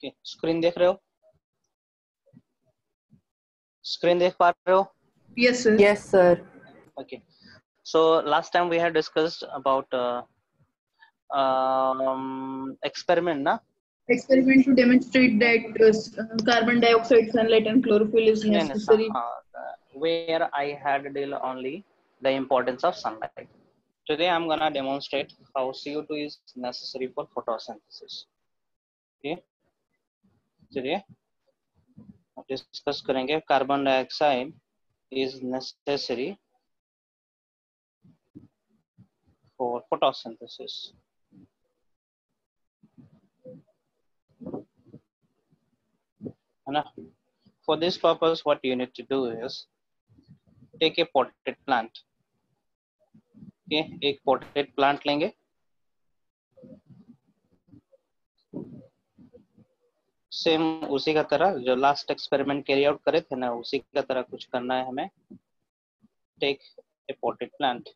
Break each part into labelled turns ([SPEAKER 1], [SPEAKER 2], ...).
[SPEAKER 1] Okay, screen देख रहे हो? स्क्रीन देख पा रहे हो?
[SPEAKER 2] Yes, sir.
[SPEAKER 3] Yes, sir.
[SPEAKER 1] Okay, so last time we had discussed about experiment na?
[SPEAKER 2] Experiment to demonstrate that carbon dioxide, sunlight, and chlorophyll is
[SPEAKER 1] No,
[SPEAKER 2] necessary.
[SPEAKER 1] where I had deal only the importance of sunlight. Today I'm gonna demonstrate how CO2 is necessary for photosynthesis. Okay, today discuss करेंगे carbon dioxide is necessary for photosynthesis. है ना? For this purpose, what you need to do is take a potted plant. Okay, एक potted plant लेंगे. Same उसी का तरह जो last experiment carry out करे थे ना, उसी का तरह कुछ करना है हमें. Take a potted plant,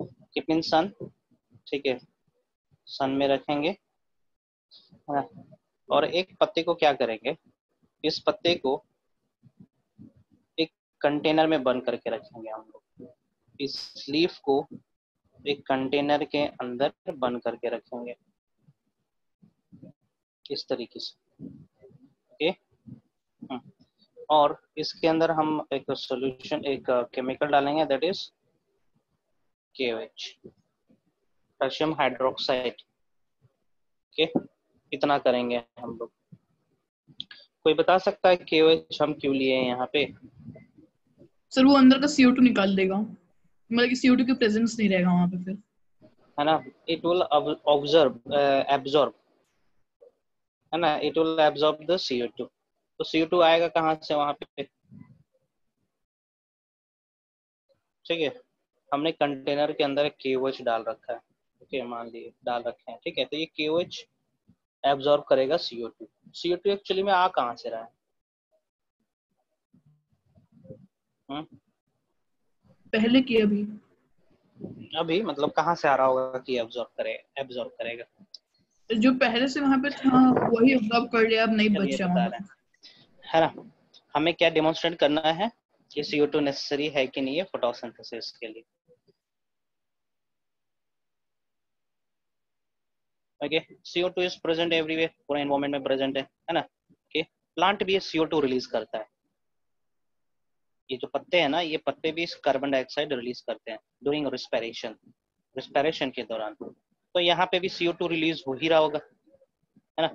[SPEAKER 1] keep in sun. ठीक है, सन में रखेंगे. और एक पत्ते को क्या करेंगे, इस पत्ते को एक कंटेनर में बंद करके रखेंगे हम लोग. इस लीफ को एक कंटेनर के अंदर बंद करके रखेंगे इस तरीके से. ओके, और इसके अंदर हम एक सॉल्यूशन, एक केमिकल डालेंगे, that is KOH, calcium hydroxide. Okay, इतना करेंगे हम लोग. कोई बता सकता है KOH हम क्यों लिए हैं यहाँ पे?
[SPEAKER 2] सर वो अंदर का CO2 निकाल देगा, मतलब कि CO2 की प्रेजेंस नहीं रहेगा वहां पे फिर,
[SPEAKER 1] है ना. इट विल एब्जॉर्ब, है ना, it will absorb the CO2. तो CO2 आएगा कहाँ से वहां पे? ठीक है, हमने कंटेनर के अंदर KOH डाल रखा है. ओके, मान लिए डाल रखे हैं. ठीक है, तो ये KOH एब्जॉर्ब करेगा CO2. CO2 एक्चुअली में आ कहाँ से रहा है?
[SPEAKER 2] पहले की
[SPEAKER 1] अभी मतलब कहाँ से आ रहा होगा कि एब्जॉर्ब करेगा?
[SPEAKER 2] जो पहले से वहां पे था वही एब्जॉर्ब कर लिया, अब नहीं
[SPEAKER 1] चलिए
[SPEAKER 2] बचा
[SPEAKER 1] बता
[SPEAKER 2] वहां
[SPEAKER 1] रहे
[SPEAKER 2] पे.
[SPEAKER 1] हैं, है ना. हमें क्या डेमोन्स्ट्रेट करना है कि CO2 नेसेसरी है कि नहीं है फोटोसिंथेसिस के लिए. Okay, CO2 is present everywhere, पूरे एनवायरनमेंट में प्रेजेंट है ना. ओके, प्लांट भी CO2 रिलीज करता है. ये जो पत्ते हैं ना, ये पत्ते भी कार्बन डाइऑक्साइड रिलीज करते हैं ड्यूरिंग रिस्पिरेशन के दौरान. तो यहाँ पे भी CO2 रिलीज हो ही रहा होगा, है ना.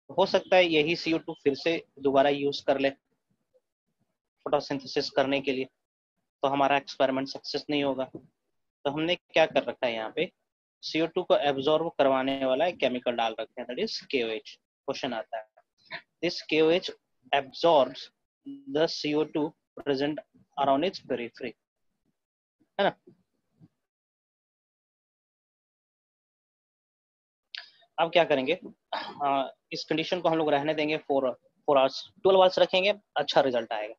[SPEAKER 1] हो सकता है यही CO2 फिर से दोबारा यूज कर ले फोटोसिंथेसिस करने के लिए, तो हमारा एक्सपेरिमेंट सक्सेस नहीं होगा. तो हमने क्या कर रखा है यहाँ पे, CO2 को एब्जॉर्ब करवाने वाला एक केमिकल डाल रखे हैं, दैट इज KOH. क्वेश्चन आता है, this KOH absorbs the CO2 present around its periphery, है ना. अब क्या करेंगे, इस कंडीशन को हम लोग रहने देंगे 4 आवर्स, 12 आवर्स रखेंगे, अच्छा रिजल्ट आएगा.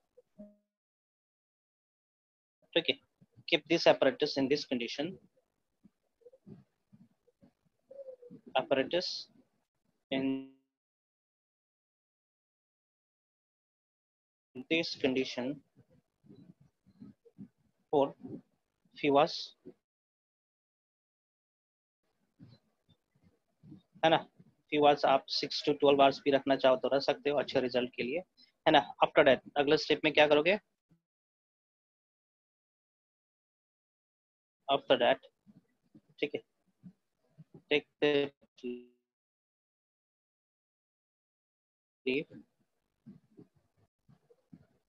[SPEAKER 1] ठीक है, keep this apparatus in this condition. Apparatus in this condition for few hours, है ना. few hours आप 6 to 12 आवर्स भी रखना चाहो तो रख सकते हो अच्छे रिजल्ट के लिए, है ना. आफ्टर दैट अगले स्टेप में क्या करोगे? आफ्टर दैट, ठीक है, take the leaf,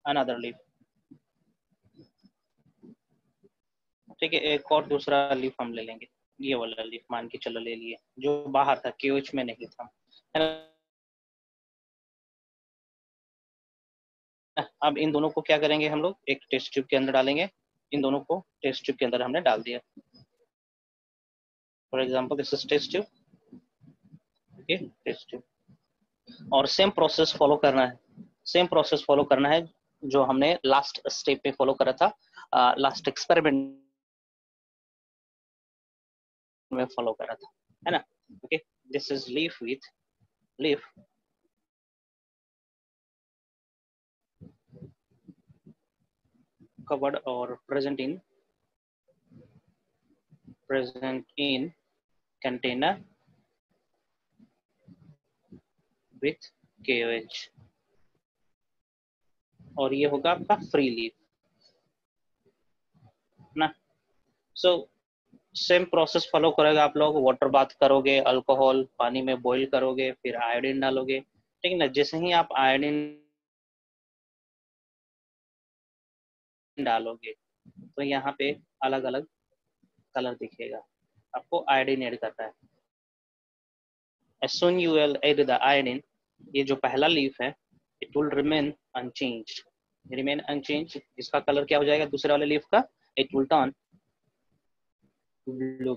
[SPEAKER 1] another leaf. ठीक है, एक और दूसरा लीफ हम ले लेंगे. ये वाला लीफ मान के चलो ले लिए, जो बाहर था, KOH में नहीं था, है ना. अब इन दोनों को क्या करेंगे हम लोग, एक टेस्ट ट्यूब के अंदर डालेंगे. इन दोनों को टेस्ट ट्यूब के अंदर हमने डाल दिया. For example this is test tube. Okay, test tube. और सेम प्रोसेस फॉलो करना है, सेम प्रोसेस फॉलो करना है जो हमने लास्ट स्टेप पे फॉलो करा था, लास्ट एक्सपेरिमेंट में फॉलो करा था, है ना. Okay, this is leaf with leaf. covered or present in container with KOH, और ये होगा आपका फ्री लीफ ना। सो सेम प्रोसेस फॉलो करेगा। आप लोग वाटर बाथ करोगे, अल्कोहल पानी में बॉईल करोगे, फिर आयोडीन डालोगे, ठीक है ना। जैसे ही आप आयोडीन डालोगे तो यहाँ पे अलग अलग कलर दिखेगा, आपको आयोडीन ऐड करना है। as soon you will add the iodine, ये जो पहला लीफ है it will remain unchanged। इसका कलर क्या हो जाएगा दूसरे वाले लीफ का? it will turn blue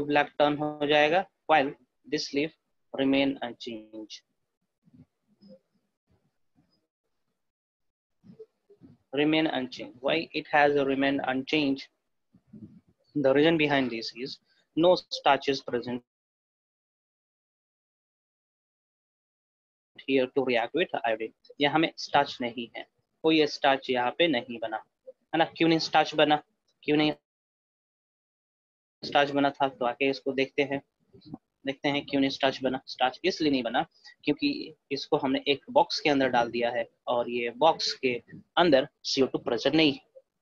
[SPEAKER 1] black turn हो जाएगा, while this leaf remain unchanged। Remain unchanged, why it has remained unchanged? The reason behind this is no starch is present here to react with iodine। यहाँ में starch नहीं है, कोई starch यहाँ पे नहीं बना है ना। क्यों नहीं स्टार्च बना, क्यों नहीं स्टार्च बना था? तो आके इसको देखते हैं क्यों नहीं स्टार्च बना। स्टार्च इसलिए नहीं बना क्योंकि इसको हमने एक बॉक्स के अंदर डाल दिया है, और ये बॉक्स के अंदर CO2 प्रेजेंट नहीं,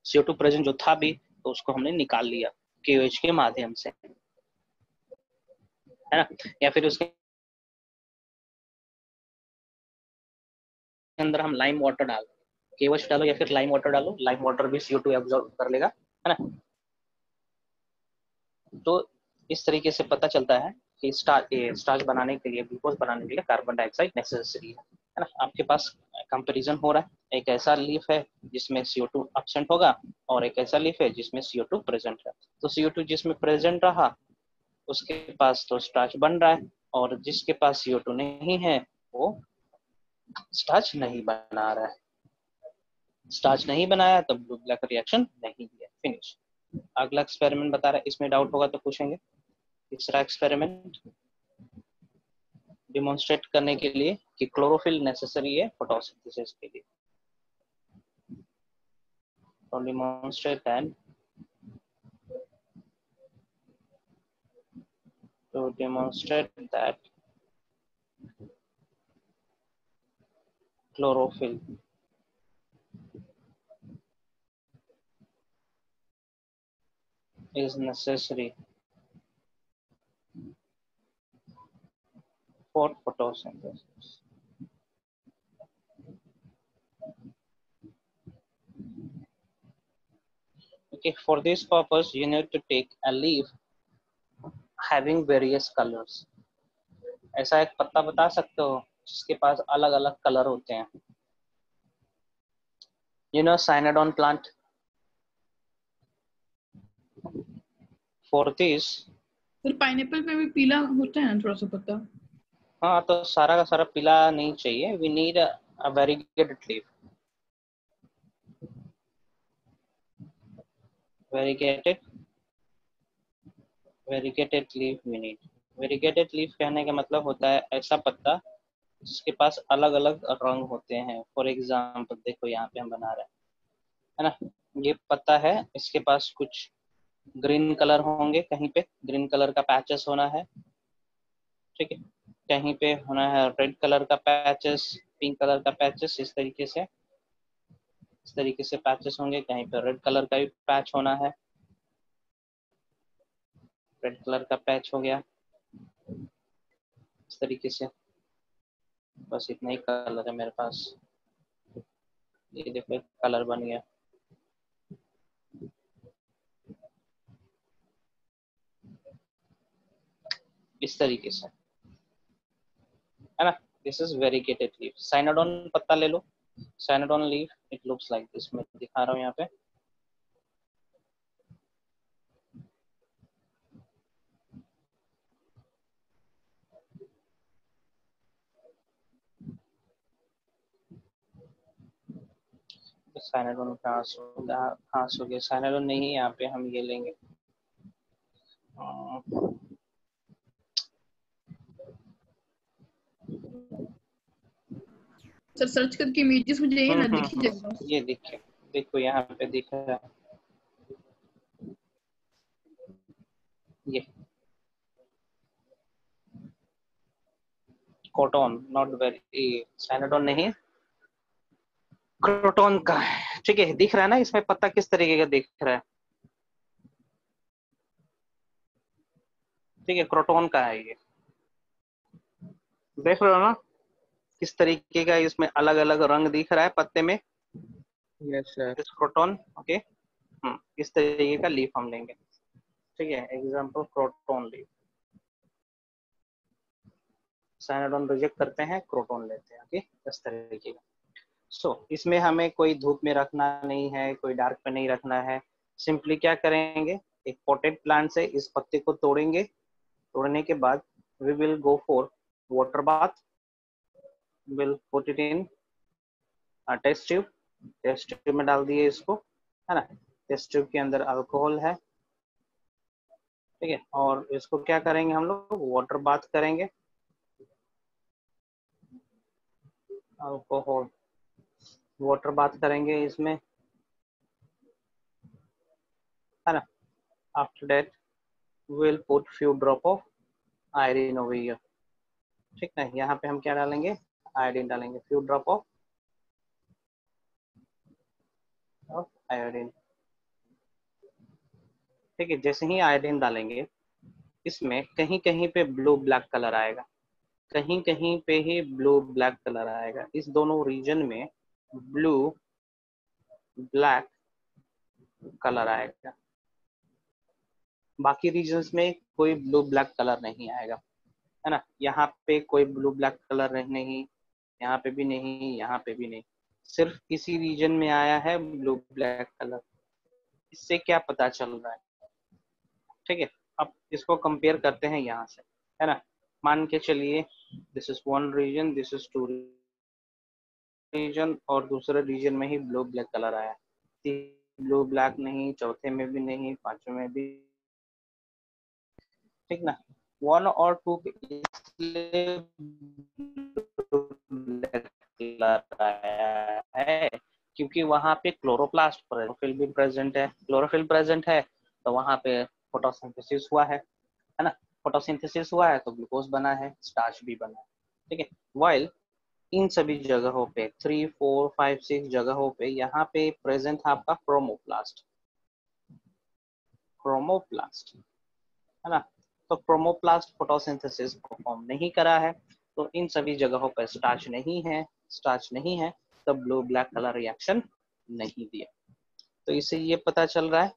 [SPEAKER 1] CO2 प्रेजेंट जो था भी तो उसको हमने निकाल लिया KOH के माध्यम से, है ना। या फिर उसके अंदर हम लाइम वाटर डालो, KOH डालो या फिर लाइम वाटर डालो, लाइम वाटर भी CO2 एब्जॉर्ब कर लेगा, है ना। तो इस तरीके से पता चलता है कि स्टार्च बनाने के लिए, ग्लूकोज बनाने के लिए कार्बन डाइऑक्साइड नेसेसरी है ना। आपके पास कंपैरिजन हो रहा है, एक ऐसा लीफ है जिसमें CO2 एब्सेंट होगा और एक ऐसा लीफ है जिसमें CO2 प्रेजेंट है। तो CO2 जिसमें प्रेजेंट रहा उसके पास तो स्टार्च बन रहा है, और जिसके पास CO2 नहीं है वो स्टार्च नहीं बना रहा है। स्टार्च नहीं बनाया तो ब्लू ब्लैक रिएक्शन नहीं है, फिनिश। अगला एक्सपेरिमेंट बता रहा है, इसमें डाउट होगा तो पूछेंगे। तीसरा एक्सपेरिमेंट डिमॉन्स्ट्रेट करने के लिए कि क्लोरोफिल नेसेसरी है फोटोसिंथेसिस के लिए। तो demonstrate and to demonstrate that chlorophyll is necessary for photosynthesis। Okay, for this purpose you need to take a leaf having various colors। ऐसा एक पत्ता बता सकते हो जिसके पास अलग अलग कलर होते हैं? You know cyanodon plant? For this,
[SPEAKER 2] फिर पाइनएप्पल पे भी पीला होता है ना थोड़ा सा पत्ता?
[SPEAKER 1] हाँ तो सारा का सारा पीला नहीं चाहिए। We need a variegated leaf। Variegated leaf we need। Variegated leaf कहने का मतलब होता है ऐसा पत्ता जिसके पास अलग अलग रंग होते हैं। फॉर एग्जाम्पल देखो यहाँ पे हम बना रहे हैं, है ना। ये पत्ता है, इसके पास कुछ ग्रीन कलर होंगे, कहीं पे ग्रीन कलर का पैचेस होना है, ठीक है। कहीं पे होना है रेड कलर का पैचेस, पिंक कलर का पैचेस, इस तरीके से पैचेस होंगे। कहीं पे रेड कलर का भी पैच होना है, रेड कलर का पैच हो गया इस तरीके से। बस इतना ही कलर है मेरे पास। ये देखो एक कलर बन गया। इस तरीके से, है ना। This is variegated leaf. Cynodon पत्ता ले लो, cynodon leaf it looks like this. मैं दिखा रहा हूँ यहाँ पे। साइनोडोन कहाँ हो गया? साइनोडोन नहीं, यहाँ पे हम ये लेंगे
[SPEAKER 2] सर सर्च करके इमेजेस में जाइए ना, दिख ही जाएगा।
[SPEAKER 1] ये देखिए, देखो यहाँ पे दिख रहा है ये कॉटन, नॉट वेरी सैनाडोन नहीं, क्रोटोन का है, ठीक है। दिख रहा है ना इसमें पत्ता किस तरीके का दिख रहा है, ठीक है, क्रोटोन का है ये, देख रहे हो ना किस तरीके का इसमें अलग अलग रंग दिख रहा है पत्ते में,
[SPEAKER 3] यस सर।
[SPEAKER 1] इस क्रोटोन, ओके। इस तरीके का लीफ हम लेंगे, ठीक है, एग्जाम्पल क्रोटोन लीफ, साइनाडोन रिजेक्ट करते हैं, क्रोटोन लेते हैं, ओके, इस तरीके का। सो इसमें हमें कोई धूप में रखना नहीं है, कोई डार्क पे नहीं रखना है, सिंपली क्या करेंगे, एक पॉटेड प्लांट से इस पत्ते को तोड़ेंगे, तोड़ने के बाद we will go for water bath, will put it in test tube, test tube में डाल दिए इसको, है ना, टेस्ट ट्यूब के अंदर अल्कोहल है, ठीक है, और इसको क्या करेंगे हम लोग, वाटर बाथ करेंगे, अल्कोहल वाटर बाथ करेंगे इसमें, है ना। After that will put few drop of iodine over here, ठीक है, यहाँ पे हम क्या डालेंगे, आयोडीन डालेंगे, फ्यू ड्रॉप ऑफ आयोडीन, ठीक है। जैसे ही आयोडीन डालेंगे इसमें कहीं कहीं पे ब्लू ब्लैक कलर आएगा, कहीं कहीं पे ही ब्लू ब्लैक कलर आएगा, इस दोनों रीजन में ब्लू ब्लैक कलर आएगा, बाकी रीजन्स में कोई ब्लू ब्लैक कलर नहीं आएगा, है ना। यहाँ पे कोई ब्लू ब्लैक कलर नहीं, यहाँ पे भी नहीं, यहाँ पे भी नहीं, सिर्फ इसी रीजन में आया है ब्लू ब्लैक कलर। इससे क्या पता चल रहा है, ठीक है। अब इसको कंपेयर करते हैं यहाँ से, है ना, मान के चलिए this is one region, this is two region, और दूसरे रीजन में ही ब्लू ब्लैक कलर आया, ब्लू ब्लैक नहीं, चौथे में भी नहीं, पांचवें में भी, ठीक ना, वन और टू पे आया है क्योंकि वहां पे क्लोरोप्लास्ट क्लोरोफिल भी प्रेजेंट है, क्लोरोफिल प्रेजेंट है तो वहां पे फोटोसिंथेसिस हुआ है ना, फोटोसिंथेसिस हुआ है तो ग्लूकोज बना है, स्टार्च भी बना है, ठीक है। वाइल इन सभी जगहों पे 3, 4, 5, 6 जगहों पे यहाँ पे प्रेजेंट है आपका क्रोमोप्लास्ट, क्रोमोप्लास्ट, है ना। तो क्रोमोप्लास्ट फोटोसिंथेसिस परफॉर्म नहीं करा है, तो इन सभी जगहों पर स्टार्च नहीं है, स्टार्च नहीं है तो ब्लू ब्लैक कलर रिएक्शन नहीं दिया। तो इससे ये पता चल रहा है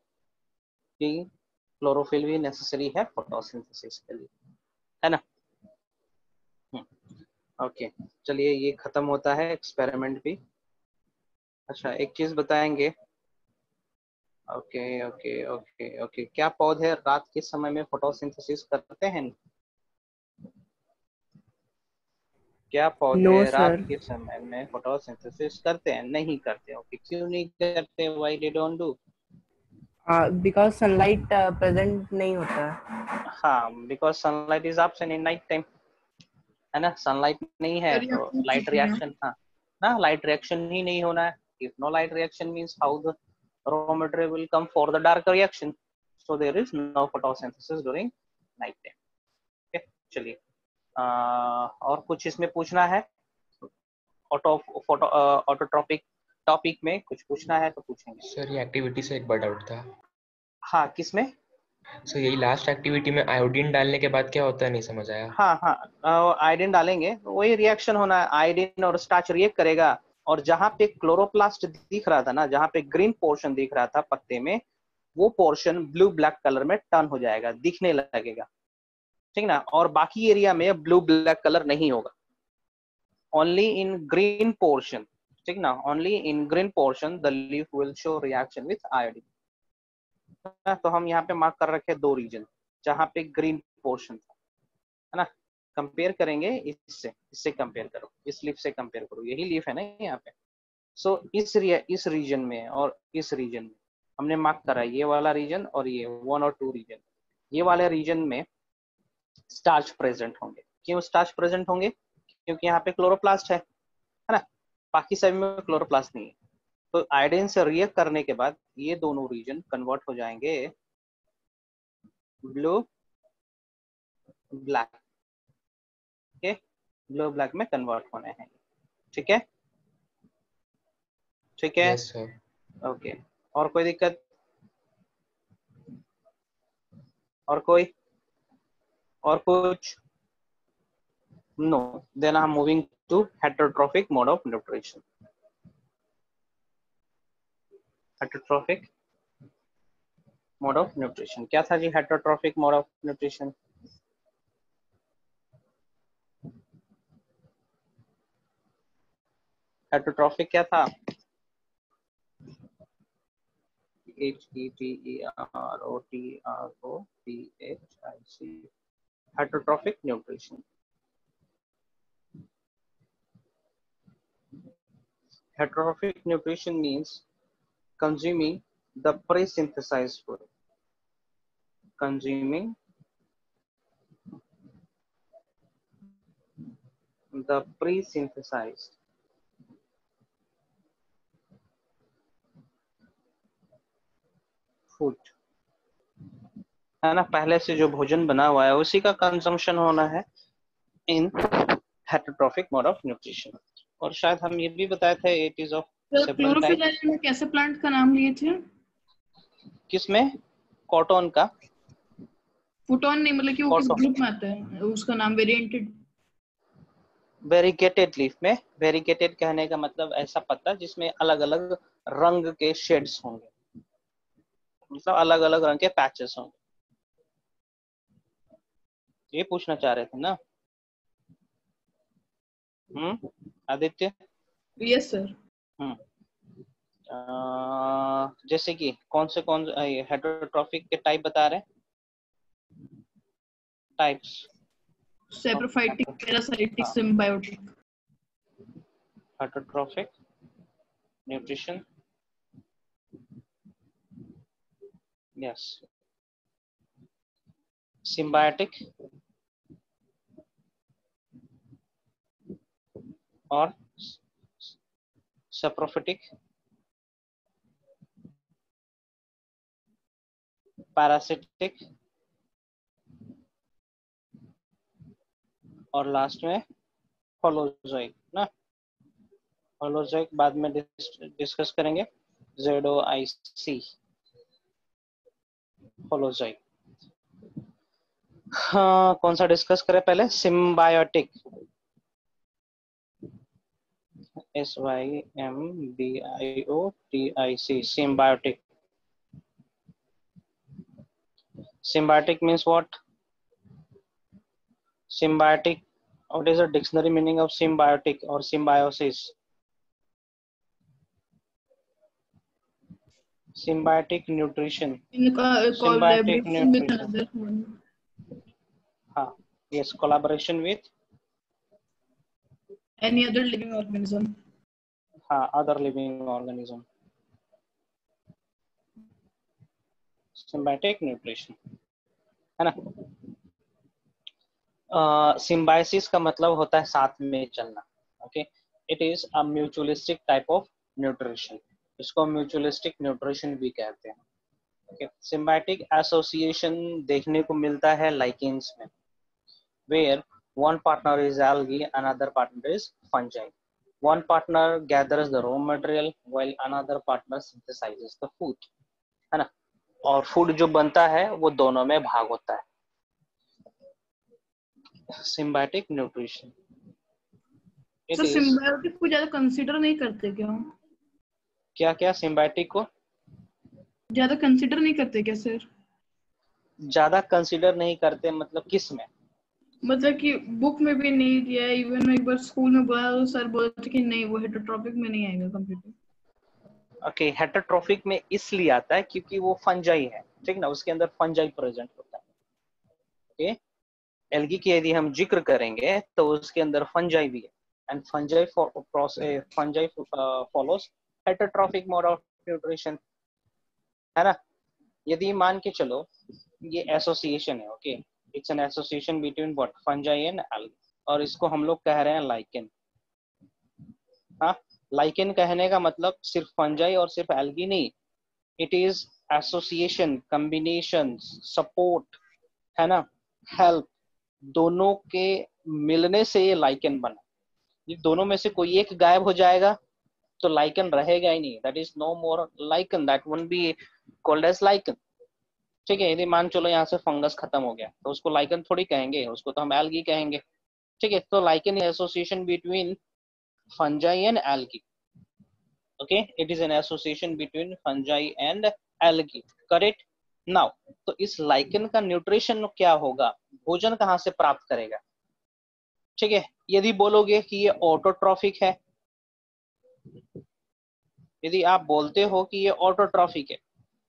[SPEAKER 1] कि क्लोरोफिल भी नेसेसरी है फोटोसिंथेसिस के लिए, है ना। ओके, चलिए ये खत्म होता है एक्सपेरिमेंट भी। अच्छा एक चीज बताएंगे, ओके ओके ओके ओके, क्या पौधे रात के समय में फोटोसिंथेसिस करते हैं, क्या
[SPEAKER 3] नो
[SPEAKER 1] पौधे रात
[SPEAKER 3] सर।
[SPEAKER 1] के समय में फोटोसिंथेसिस करते हैं, नहीं करते, ओके, क्यों नहीं करते, why they don't do,
[SPEAKER 3] because sunlight present नहीं होता है।
[SPEAKER 1] हाँ, because sunlight is absent in night time, है ना, सनलाइट नहीं है तो
[SPEAKER 2] रिएक्शन
[SPEAKER 1] लाइट
[SPEAKER 2] नहीं है।
[SPEAKER 1] रिएक्शन, हाँ ना, लाइट रिएक्शन ही नहीं होना है, if no light reaction means how the raw material will come for the dark reaction, so there is no photosynthesis during night time, okay. चलिए और कुछ इसमें पूछना है, ऑटो फोटो ऑटोट्रॉपिक टॉपिक में कुछ पूछना है तो पूछेंगे।
[SPEAKER 4] सर ये एक्टिविटी से एक बड़ा डाउट था।
[SPEAKER 1] हाँ किसमें,
[SPEAKER 4] सर यही लास्ट एक्टिविटी में आयोडीन डालने के बाद क्या होता है, नहीं समझ आया।
[SPEAKER 1] हाँ हाँ, आयोडीन डालेंगे वही रिएक्शन होना है, आयोडीन और स्टार्च रिएक्ट करेगा, और जहां पे क्लोरोप्लास्ट दिख रहा था ना, जहां पे ग्रीन पोर्शन दिख रहा था पत्ते में, वो पोर्शन ब्लू ब्लैक कलर में टर्न हो जाएगा, दिखने लगेगा, ठीक ना, और बाकी एरिया में ब्लू ब्लैक कलर नहीं होगा, ओनली इन ग्रीन पोर्शन, ठीक ना, only in green portion the leaf will show reaction with iodine. तो हम यहाँ पे मार्क कर रखे दो रीजन जहाँ पे ग्रीन पोर्शन था, है ना। कंपेयर करेंगे इससे, इससे कंपेयर करो, इस लीफ से कंपेयर करो, यही लीफ है ना यहाँ पे। सो इस रीजन में और इस रीजन में हमने मार्क करा ये वाला रीजन और ये 1 और 2 रीजन, ये वाले रीजन में स्टार्च प्रेजेंट होंगे। क्यों स्टार्च प्रेजेंट होंगे, क्योंकि यहाँ पे क्लोरोप्लास्ट है ना, बाकी सभी में क्लोरोप्लास्ट नहीं है। तो आयोडीन से रिएक्ट करने के बाद ये दोनों रीजन कन्वर्ट हो जाएंगे blue black. Okay, blue black में कन्वर्ट होने हैं। ठीक है, ठीक है।
[SPEAKER 4] Yes sir.
[SPEAKER 1] ओके, और कोई दिक्कत? और कोई? और कुछ? No, then I am moving to heterotrophic mode of nutrition. Heterotrophic mode of nutrition क्या था जी? Heterotrophic mode of nutrition heterotrophic क्या था? HETEROTROPHIC, heterotrophic nutrition. Heterotrophic nutrition means consuming the pre-synthesized food. Consuming the pre-synthesized food, है ना, पहले से जो भोजन बना हुआ है उसी का कंजम्पशन होना है इन हेटेरोट्रॉफिक मोड ऑफ न्यूट्रिशन। और शायद हम ये भी बताए थे it is of several
[SPEAKER 2] chlorophyll
[SPEAKER 1] types.
[SPEAKER 2] में कैसे प्लांट का नाम लिए थे?
[SPEAKER 1] किसमें? कॉटन का?
[SPEAKER 2] फुटोन नहीं, मतलब कि वो किस
[SPEAKER 1] कॉटन,
[SPEAKER 2] ग्रुप में आता है उसका नाम? वेरिएंटेड?
[SPEAKER 1] वेरिगेटेड लीफ में। वेरिगेटेड कहने का मतलब ऐसा पत्ता जिसमें अलग अलग रंग के शेड्स होंगे, मतलब अलग अलग रंग के पैचेस होंगे। ये पूछना चाह रहे थे ना आदित्य?
[SPEAKER 2] Yes sir.
[SPEAKER 1] हम्म जैसे कि कौन हेटेरोट्रॉफिक के टाइप बता रहे हैं? Types
[SPEAKER 2] saprophytic, parasitic, symbiotic.
[SPEAKER 1] Heterotrophic nutrition, yes. Symbiotic और सैप्रोफिटिक, पैरासिटिक और लास्ट में होलोजोइक ना। होलोजोइक बाद में डिस्कस करेंगे। ZOIC holozoic. हाँ, कौन सा डिस्कस करें पहले? Symbiotic, SYMBIOTIC, symbiotic. Symbiotic means what? Symbiotic, what is the dictionary meaning of symbiotic or symbiosis? Symbiotic nutrition.
[SPEAKER 2] इनका
[SPEAKER 1] Symbiotic
[SPEAKER 2] collaboration with
[SPEAKER 1] nutrition.
[SPEAKER 2] Another one.
[SPEAKER 1] हाँ, yes, collaboration with
[SPEAKER 2] any other living organism.
[SPEAKER 1] हाँ, other living organism. Symbiotic nutrition, है ना। Symbiosis का मतलब होता है साथ में चलना। Okay, it is a mutualistic type of nutrition, इसको म्यूचुअलिस्टिक न्यूट्रिशन भी कहते हैं। ओके, सिम्बायोटिक एसोसिएशन देखने को मिलता है लाइकेन्स में, where one partner is algae, another partner is fungi. One partner gathers the raw material while another partner synthesizes the food, है ना। और फूड जो बनता है वो दोनों में भाग होता है। सिम्बायोटिक न्यूट्रिशन,
[SPEAKER 2] सर सिम्बायोटिक को ज्यादा कंसीडर नहीं करते क्या?
[SPEAKER 1] क्या क्या सिम्बायोटिक को
[SPEAKER 2] ज्यादा कंसीडर नहीं करते क्या सर?
[SPEAKER 1] ज्यादा कंसीडर नहीं करते मतलब किस में?
[SPEAKER 2] मतलब कि बुक में भी नहीं दिया है, इवन मैं एक बार स्कूल में बोला तो सर बोलते कि नहीं वो हेटेरोट्रॉपिक में नहीं आएगा कंप्लीटली।
[SPEAKER 1] ओके, हेटेरोट्रॉफिक में इसलिए आता है क्योंकि वो फंजाई है, ठीक ना, उसके अंदर फंजाई प्रेजेंट होता है। ओके, एल्गी की यदि हम जिक्र करेंगे तो उसके अंदर फंजाई भी है, and fungi follows heterotrophic mode of nutrition, है ना। यदि मान के चलो ये एसोसिएशन है, okay, it's an association between what, fungi and algae, और इसको हम लोग कह रहे हैं लाइकेन। हाँ, लाइकेन कहने का मतलब सिर्फ फंजाई और सिर्फ एल्गी नहीं, it is association, combination, support, है ना, हेल्प, दोनों के मिलने से ये लाइकेन बना। ये दोनों में से कोई एक गायब हो जाएगा तो लाइकेन रहेगा ही नहीं, that is no more lichen, that won't be called as lichen. ठीक है, यदि मान चलो यहाँ से फंगस खत्म हो गया तो उसको लाइकेन थोड़ी कहेंगे, उसको तो हम एल्गी कहेंगे। ठीक है, तो lichen association between fungi and algae. Okay, it is an association between fungi and algae, correct? Now, तो इस लाइकेन का न्यूट्रिशन क्या होगा, भोजन कहाँ से प्राप्त करेगा? ठीक है, यदि बोलोगे कि ये ऑटोट्रॉफिक है, यदि आप बोलते हो कि ये ऑटोट्रॉफिक है,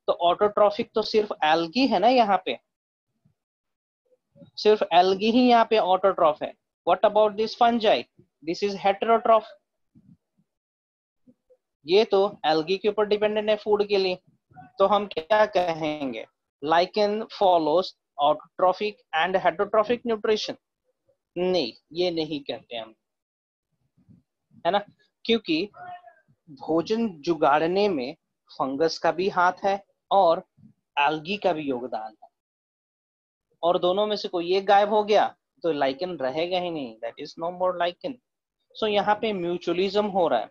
[SPEAKER 1] तो ऑटोट्रॉफिक तो सिर्फ एल्गी है ना, यहाँ पे सिर्फ एल्गी ही यहाँ पे ऑटोट्रॉफ है। What about this fungi, this is heterotroph, ये तो एल्गी के ऊपर डिपेंडेंट है फूड के लिए। तो हम क्या कहेंगे, lichen follows autotrophic and heterotrophic nutrition? नहीं, ये नहीं कहते हम, है ना, क्योंकि भोजन जुगाड़ने में फंगस का भी हाथ है और एल्गी का भी योगदान है, और दोनों में से कोई एक गायब हो गया तो लाइकेन रहेगा ही नहीं, that is no more lichen. So यहाँ पे म्यूचुअलिज्म हो रहा है,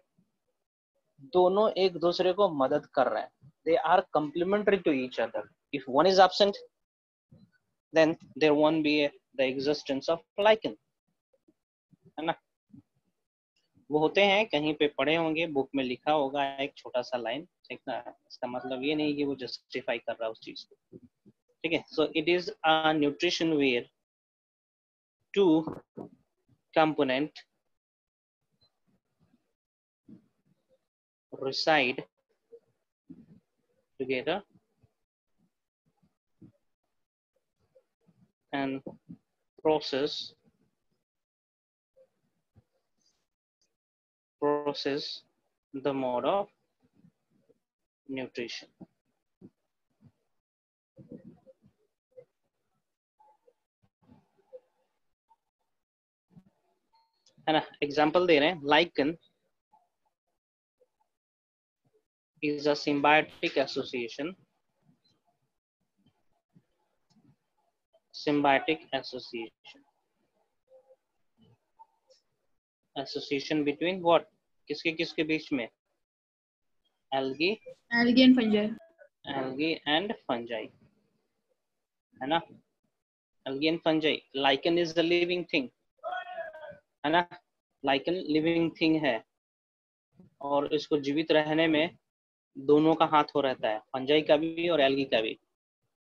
[SPEAKER 1] दोनों एक दूसरे को मदद कर रहे हैं, they are complementary to each other. If one is absent, then there won't be the existence of lichen, है ना। वो होते हैं, कहीं पे पढ़े होंगे, बुक में लिखा होगा एक छोटा सा लाइन, ठीक ना, इसका मतलब ये नहीं कि वो जस्टिफाई कर रहा है उस चीज को। ठीक है, so it is a nutrition where two component reside together and process the mode of nutrition. है ना, एग्जाम्पल दे रहे हैं, lichen is a symbiotic association, association between what, किसके किसके बीच में, algae
[SPEAKER 2] Algae and fungi.
[SPEAKER 1] and fungi, है ना, algae and fungi। lichen is the living thing, है ना, lichen living thing है, और इसको जीवित रहने में दोनों का हाथ हो रहता है, फंजाई का भी और एल्गी का भी,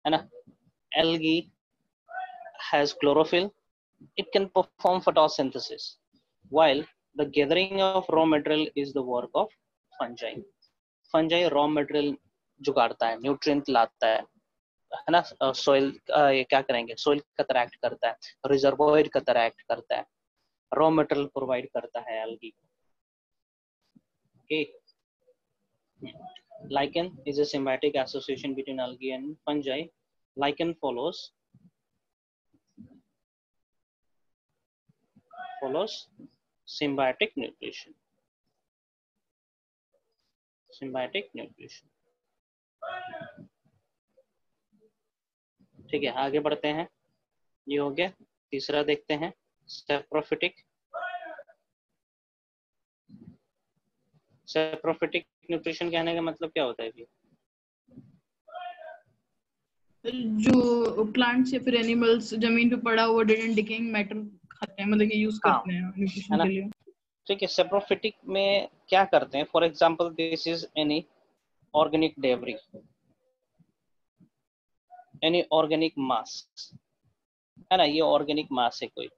[SPEAKER 1] है ना। Algae has chlorophyll, it can perform photosynthesis, while the gathering of raw material is the work of fungi. Fungi raw material जुगाड़ता है, न्यूट्रिएंट लाता है ना, सोइल ये क्या करेंगे, सोइल का तरह एक्ट करता है, रिजर्वोयर का तरह एक्ट करता है, रॉ मटेरियल प्रोवाइड करता है algae. Okay, lichen is a symbiotic association between algae and fungi. Lichen follows symbiotic nutrition. ठीक है, आगे बढ़ते हैं, ये हो गया। तीसरा देखते हैं, सेप्रोफिटिक न्यूट्रिशन कहने का मतलब क्या होता है जी?
[SPEAKER 2] जो प्लांट्स या फिर एनिमल्स जमीन पे पड़ा हुआ डेड एंड डिकेइंग मैटर खाते हैं, मतलब कि यूज करते हैं न्यूट्रिशन के लिए।
[SPEAKER 1] ठीक है, सेप्रोफिटिक में क्या करते हैं, for example this is any organic debris, any organic mass, है ना, ये ऑर्गेनिक मास है कोई,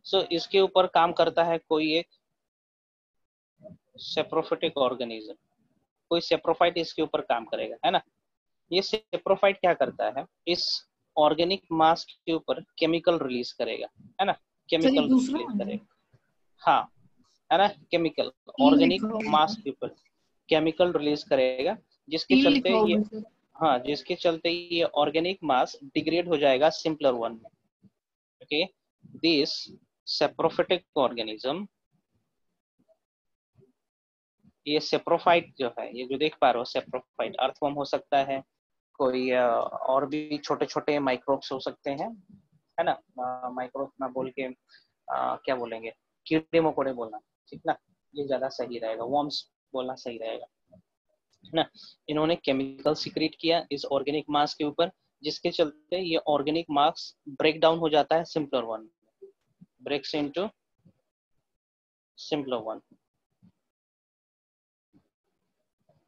[SPEAKER 1] सो इसके ऊपर काम करता है कोई एक सेप्रोफिटिक ऑर्गेनिज्म, कोई सेप्रोफाइट इसके ऊपर काम करेगा, है ना। ये सेप्रोफाइट क्या करता है, इस ऑर्गेनिक मास के ऊपर केमिकल रिलीज करेगा, है ना, केमिकल रिलीज करेगा, हाँ, है ना, केमिकल ऑर्गेनिक मास के ऊपर केमिकल रिलीज करेगा, जिसके चलते ये, हाँ, जिसके चलते ये ऑर्गेनिक मास डिग्रेड हो जाएगा सिंपलर वन में। ओके, दिस सेप्रोफिटिक ऑर्गेनिज्म ये सेप्रोफाइट जो है, ये जो देख पा रहे हो सेप्रोफाइट, अर्थवर्म हो सकता है, कोई और भी छोटे छोटे माइक्रोब्स हो सकते हैं, है ना। माइक्रोब ना बोल के क्या बोलेंगे, कीड़े मकोड़े बोलना, ठीक ना, ये ज्यादा सही रहेगा, वर्म्स बोलना सही रहेगा, है ना। इन्होंने केमिकल सिक्रेट किया इस ऑर्गेनिक मास के ऊपर, जिसके चलते ये ऑर्गेनिक मास ब्रेक डाउन हो जाता है simpler one, breaks into simpler one,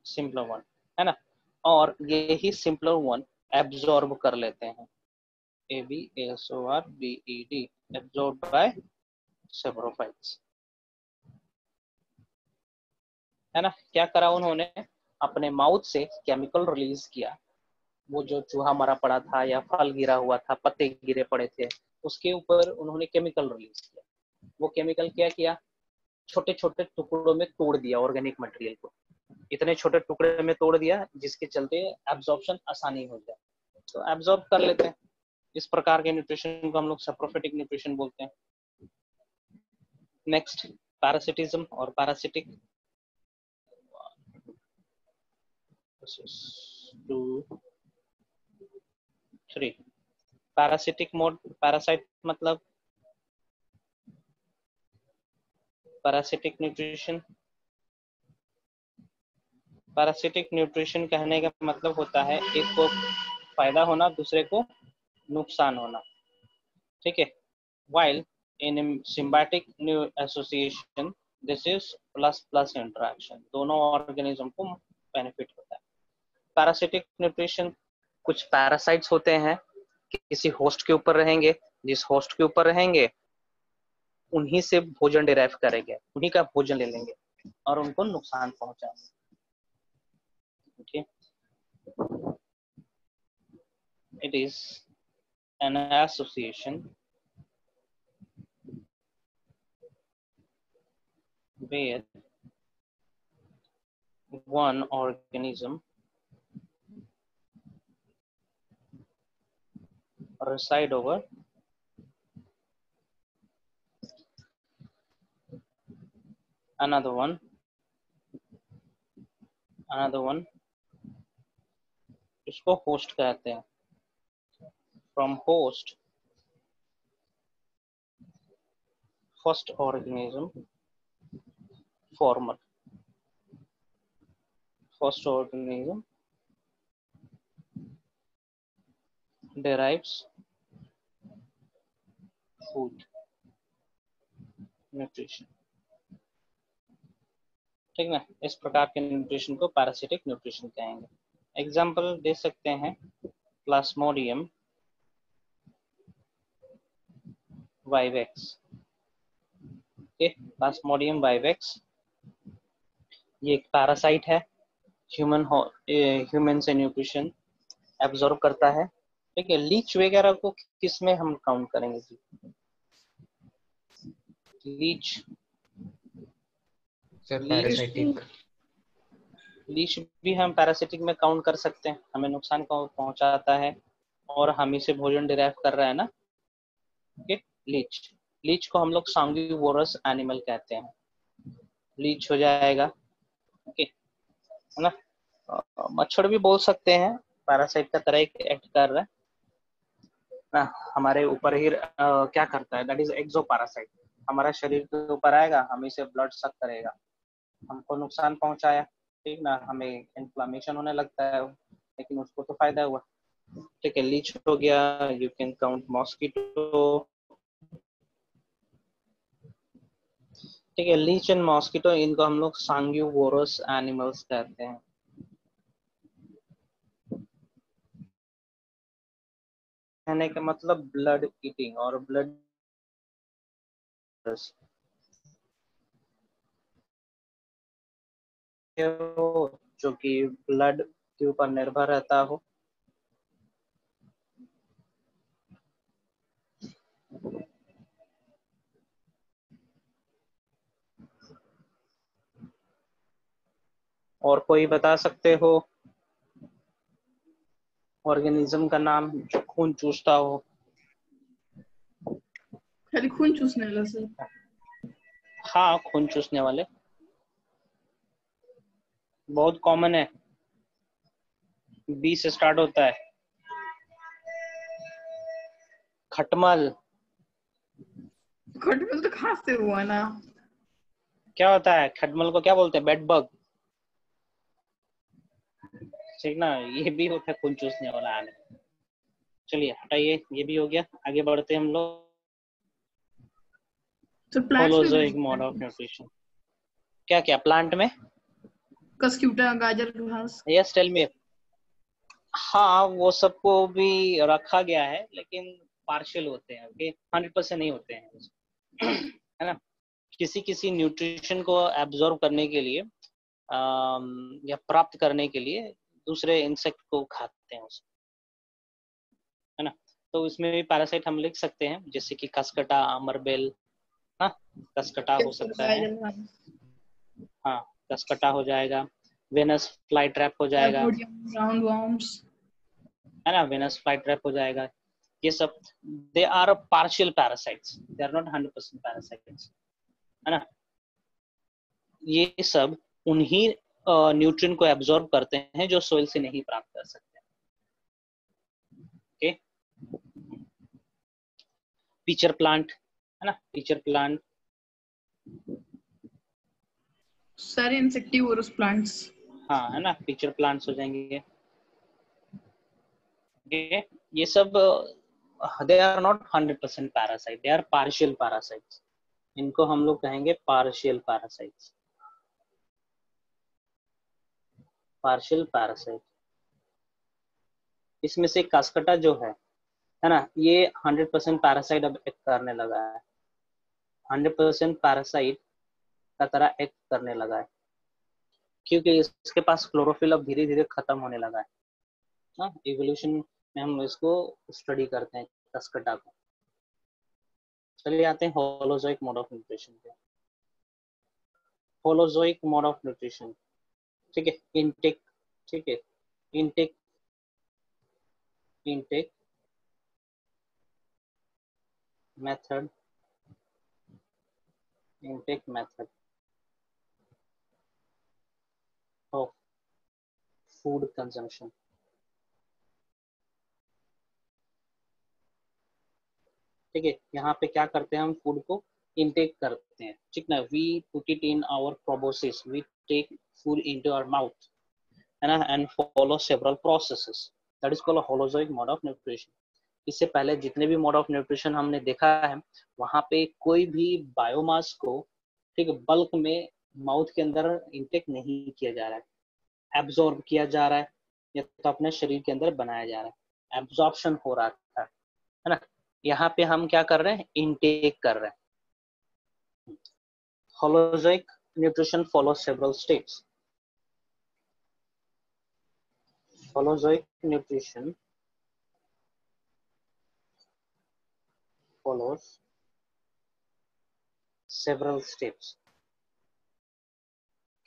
[SPEAKER 1] simpler one, है ना। और ये ही सिंपलर वन एब्जॉर्ब कर लेते हैं, ABSORBED, एब्जॉर्ब बाय सेप्रोफाइट्स, है ना। क्या करा उन्होंने, अपने माउथ से केमिकल रिलीज किया, वो जो चूहा मरा पड़ा था या फल गिरा हुआ था, पत्ते गिरे पड़े थे, उसके ऊपर उन्होंने केमिकल रिलीज किया। वो केमिकल क्या किया, छोटे छोटे टुकड़ों में तोड़ दिया ऑर्गेनिक मटेरियल को, इतने छोटे टुकड़े में तोड़ दिया जिसके चलते एब्जॉर्प्शन आसानी हो जाए, तो एब्जॉर्ब कर लेते हैं। इस प्रकार के न्यूट्रिशन को हम लोग सप्रोफिटिक न्यूट्रिशन बोलते हैं। नेक्स्ट, पैरासिटिज्म और पैरासिटिक, 2 3 पैरासिटिक मोड, पैरासाइट मतलब पैरासिटिक न्यूट्रिशन, पैरासिटिक न्यूट्रिशन कहने का मतलब होता है एक को फायदा होना, दूसरे को नुकसान होना, ठीक है। while in symbiotic association this is plus plus interaction, दोनों ऑर्गेनिज्म को बेनिफिट होता है। पैरासिटिक न्यूट्रिशन, कुछ पैरासाइट्स होते हैं किसी होस्ट के ऊपर रहेंगे, जिस होस्ट के ऊपर रहेंगे उन्हीं से भोजन डिराइव करेंगे, उन्हीं का भोजन ले लेंगे और उनको नुकसान पहुंचाएंगे, ठीक। It is an association where one organism reside over another one, इसको होस्ट कहते हैं। From host, first organism farmer, first organism derives food nutrition, ठीक ना। इस प्रकार के न्यूट्रिशन को पैरासिटिक न्यूट्रिशन कहेंगे। एग्जाम्पल दे सकते हैं, प्लाज्मोडियम वाइवेक्स, प्लाज्मोडियम वाइवेक्स ये एक पैरासाइट है, ह्यूमन से न्यूट्रिशन एब्जॉर्ब करता है, ठीक है। लीच वगैरह को किस में हम काउंट करेंगे जी, लीच,
[SPEAKER 4] सर पैरासाइटिक,
[SPEAKER 1] लीच भी हम पैरासिटिक में काउंट कर सकते हैं, हमें नुकसान पहुंचाता है और हम इसे भोजन डिराइव कर रहा है ना, ठीक। लीच, लीच को हम लोग सांगिवोरस एनिमल कहते हैं, लीच हो जाएगा, ओके, है ना। मच्छर भी बोल सकते हैं, पैरासाइट का तरह एक एक्ट कर रहा है ना, हमारे ऊपर ही क्या करता है, दैट इज एक्सो पैरासाइट, हमारा शरीर के ऊपर आएगा, हमें से ब्लड सक करेगा, हमको नुकसान पहुंचाया, ठीक ना, हमें इन्फ्लामेशन होने लगता है, लेकिन उसको तो फायदा हुआ, ठीक है। लीच हो गया, यू कैन काउंट मॉस्किटो, ठीक है। लीच एंड मॉस्किटो, इनको हम लोग सांगिवोरस एनिमल्स कहते हैं। कहने का मतलब ब्लड ईटिंग और ब्लड, जो कि ब्लड के ऊपर निर्भर रहता हो, और कोई बता सकते हो ऑर्गेनिज्म का नाम जो खून चूसता हो?
[SPEAKER 2] खाली खून चूसने वाला सर?
[SPEAKER 1] हाँ, खून चूसने वाले, बहुत कॉमन है, बी से स्टार्ट होता है। खटमल।
[SPEAKER 2] खटमल तो खास से हुआ ना।
[SPEAKER 1] क्या होता है खटमल को, क्या बोलते हैं? बेड बग, ठीक ना। ये भी होता है खून चूसने वाला आने। चलिए हटाइए, ये भी हो गया, आगे बढ़ते हैं हम लोग।
[SPEAKER 2] तो प्लांट्स में
[SPEAKER 1] होलोजोइक मोड ऑफ
[SPEAKER 2] भी
[SPEAKER 1] न्यूट्रिशन। क्या क्या प्लांट में?
[SPEAKER 2] कस्क्यूटा, गाजर घास।
[SPEAKER 1] Yes tell me. हाँ वो सबको भी रखा गया है, लेकिन पार्शियल होते हैं, ओके, 100% नहीं होते हैं है ना। किसी किसी न्यूट्रिशन को एब्जॉर्ब करने के लिए या प्राप्त करने के लिए दूसरे इंसेक्ट को खाते हैं उसे, है ना। तो इसमें भी पैरासाइट हम लिख सकते हैं, जैसे कि कसकटा, अमरबेल। हाँ, कसकटा हो सकता है।
[SPEAKER 2] गाजर घास।
[SPEAKER 1] हाँ, कसकटा हो जाएगा। वेनस फ्लाई ट्रैप हो जाएगा,
[SPEAKER 2] राउंड वॉर्म्स।
[SPEAKER 1] है ना। वेनस फ्लाई ट्रैप हो जाएगा। ये सब they are partial parasites, they are not 100% parasites, है ना। ये सब उन्हीं न्यूट्रिएंट को एब्जॉर्ब करते हैं जो सोइल से नहीं प्राप्त कर सकते। ओके, पीचर प्लांट, है ना, पीचर प्लांट।
[SPEAKER 2] सारे इंसेक्टिवोरस प्लांट्स।
[SPEAKER 1] हाँ, है ना, पीचर प्लांट्स हो जाएंगे। ओके, ये सब they are not 100% parasite, they are partial parasites. इनको हम लोग कहेंगे पार्शियल पैरासाइट्स, पार्शियल पैरासाइट। इसमें से कास्कटा जो है ना, ये 100% पैरासाइट अब एक्ट करने लगा है, 100% पैरासाइट का तरह एक्ट करने लगा है, क्योंकि इसके पास क्लोरोफिल अब धीरे धीरे खत्म होने लगा है ना। इवोल्यूशन में हम इसको स्टडी करते हैं, कास्कटा को। चलिए आते हैं होलोजोइक मोड ऑफ न्यूट्रिशन पे। होलोजोइक मोड ऑफ न्यूट्रिशन, ठीक है। इनटेक, ठीक है, intake, intake method, intake method of food consumption. ठीक है, यहाँ पे क्या करते हैं, हम फूड को इनटेक करते हैं, ठीक ना। We put it in our proboscis, we take food into our mouth, है ना, and follow several processes, that is called holozoic mode of nutrition. इससे पहले जितने भी मोड ऑफ न्यूट्रिशन हमने देखा है, वहां पे कोई भी बायोमास को, ठीक, बल्क में माउथ के अंदर इंटेक नहीं किया जा रहा है, एब्जॉर्ब किया जा रहा है, या तो अपने शरीर के अंदर बनाया जा रहा है, एब्जॉर्प्शन हो रहा है ना। यहाँ पे हम क्या कर रहे हैं, इनटेक कर रहे हैं। Holozoic nutrition follow several steps. Holozoic nutrition follows several steps.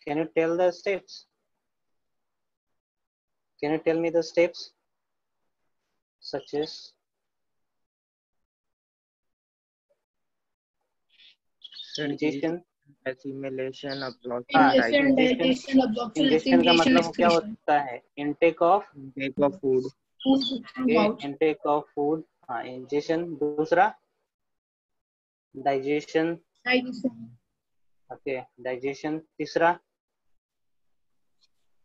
[SPEAKER 1] Can you tell the steps? Can you tell me the steps? Such as ingestion,
[SPEAKER 3] assimilation, absorption,
[SPEAKER 2] Ingestion,
[SPEAKER 3] digestion,
[SPEAKER 2] digestion, absorption,
[SPEAKER 1] ingestion का
[SPEAKER 2] assimilation,
[SPEAKER 1] मतलब क्या
[SPEAKER 2] excretion.
[SPEAKER 1] होता है? Intake of,
[SPEAKER 3] intake of food,
[SPEAKER 2] Food through
[SPEAKER 1] okay,
[SPEAKER 2] mouth.
[SPEAKER 1] intake of food, हाँ, ingestion। दूसरा digestion,
[SPEAKER 2] Digestion.
[SPEAKER 1] okay, digestion। तीसरा,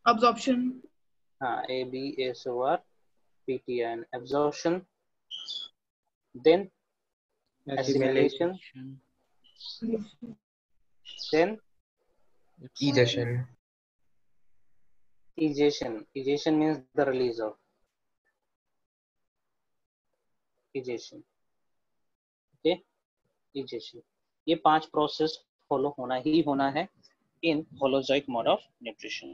[SPEAKER 2] Absorption.
[SPEAKER 1] हाँ, A B S O R P T N, absorption, then assimilation,
[SPEAKER 3] assimilation,
[SPEAKER 1] then
[SPEAKER 4] Digestion.
[SPEAKER 1] egestion. Egestion means the release of, egestion, okay, egestion। ये 5 process follow होना ही होना है in holozoic mode of nutrition.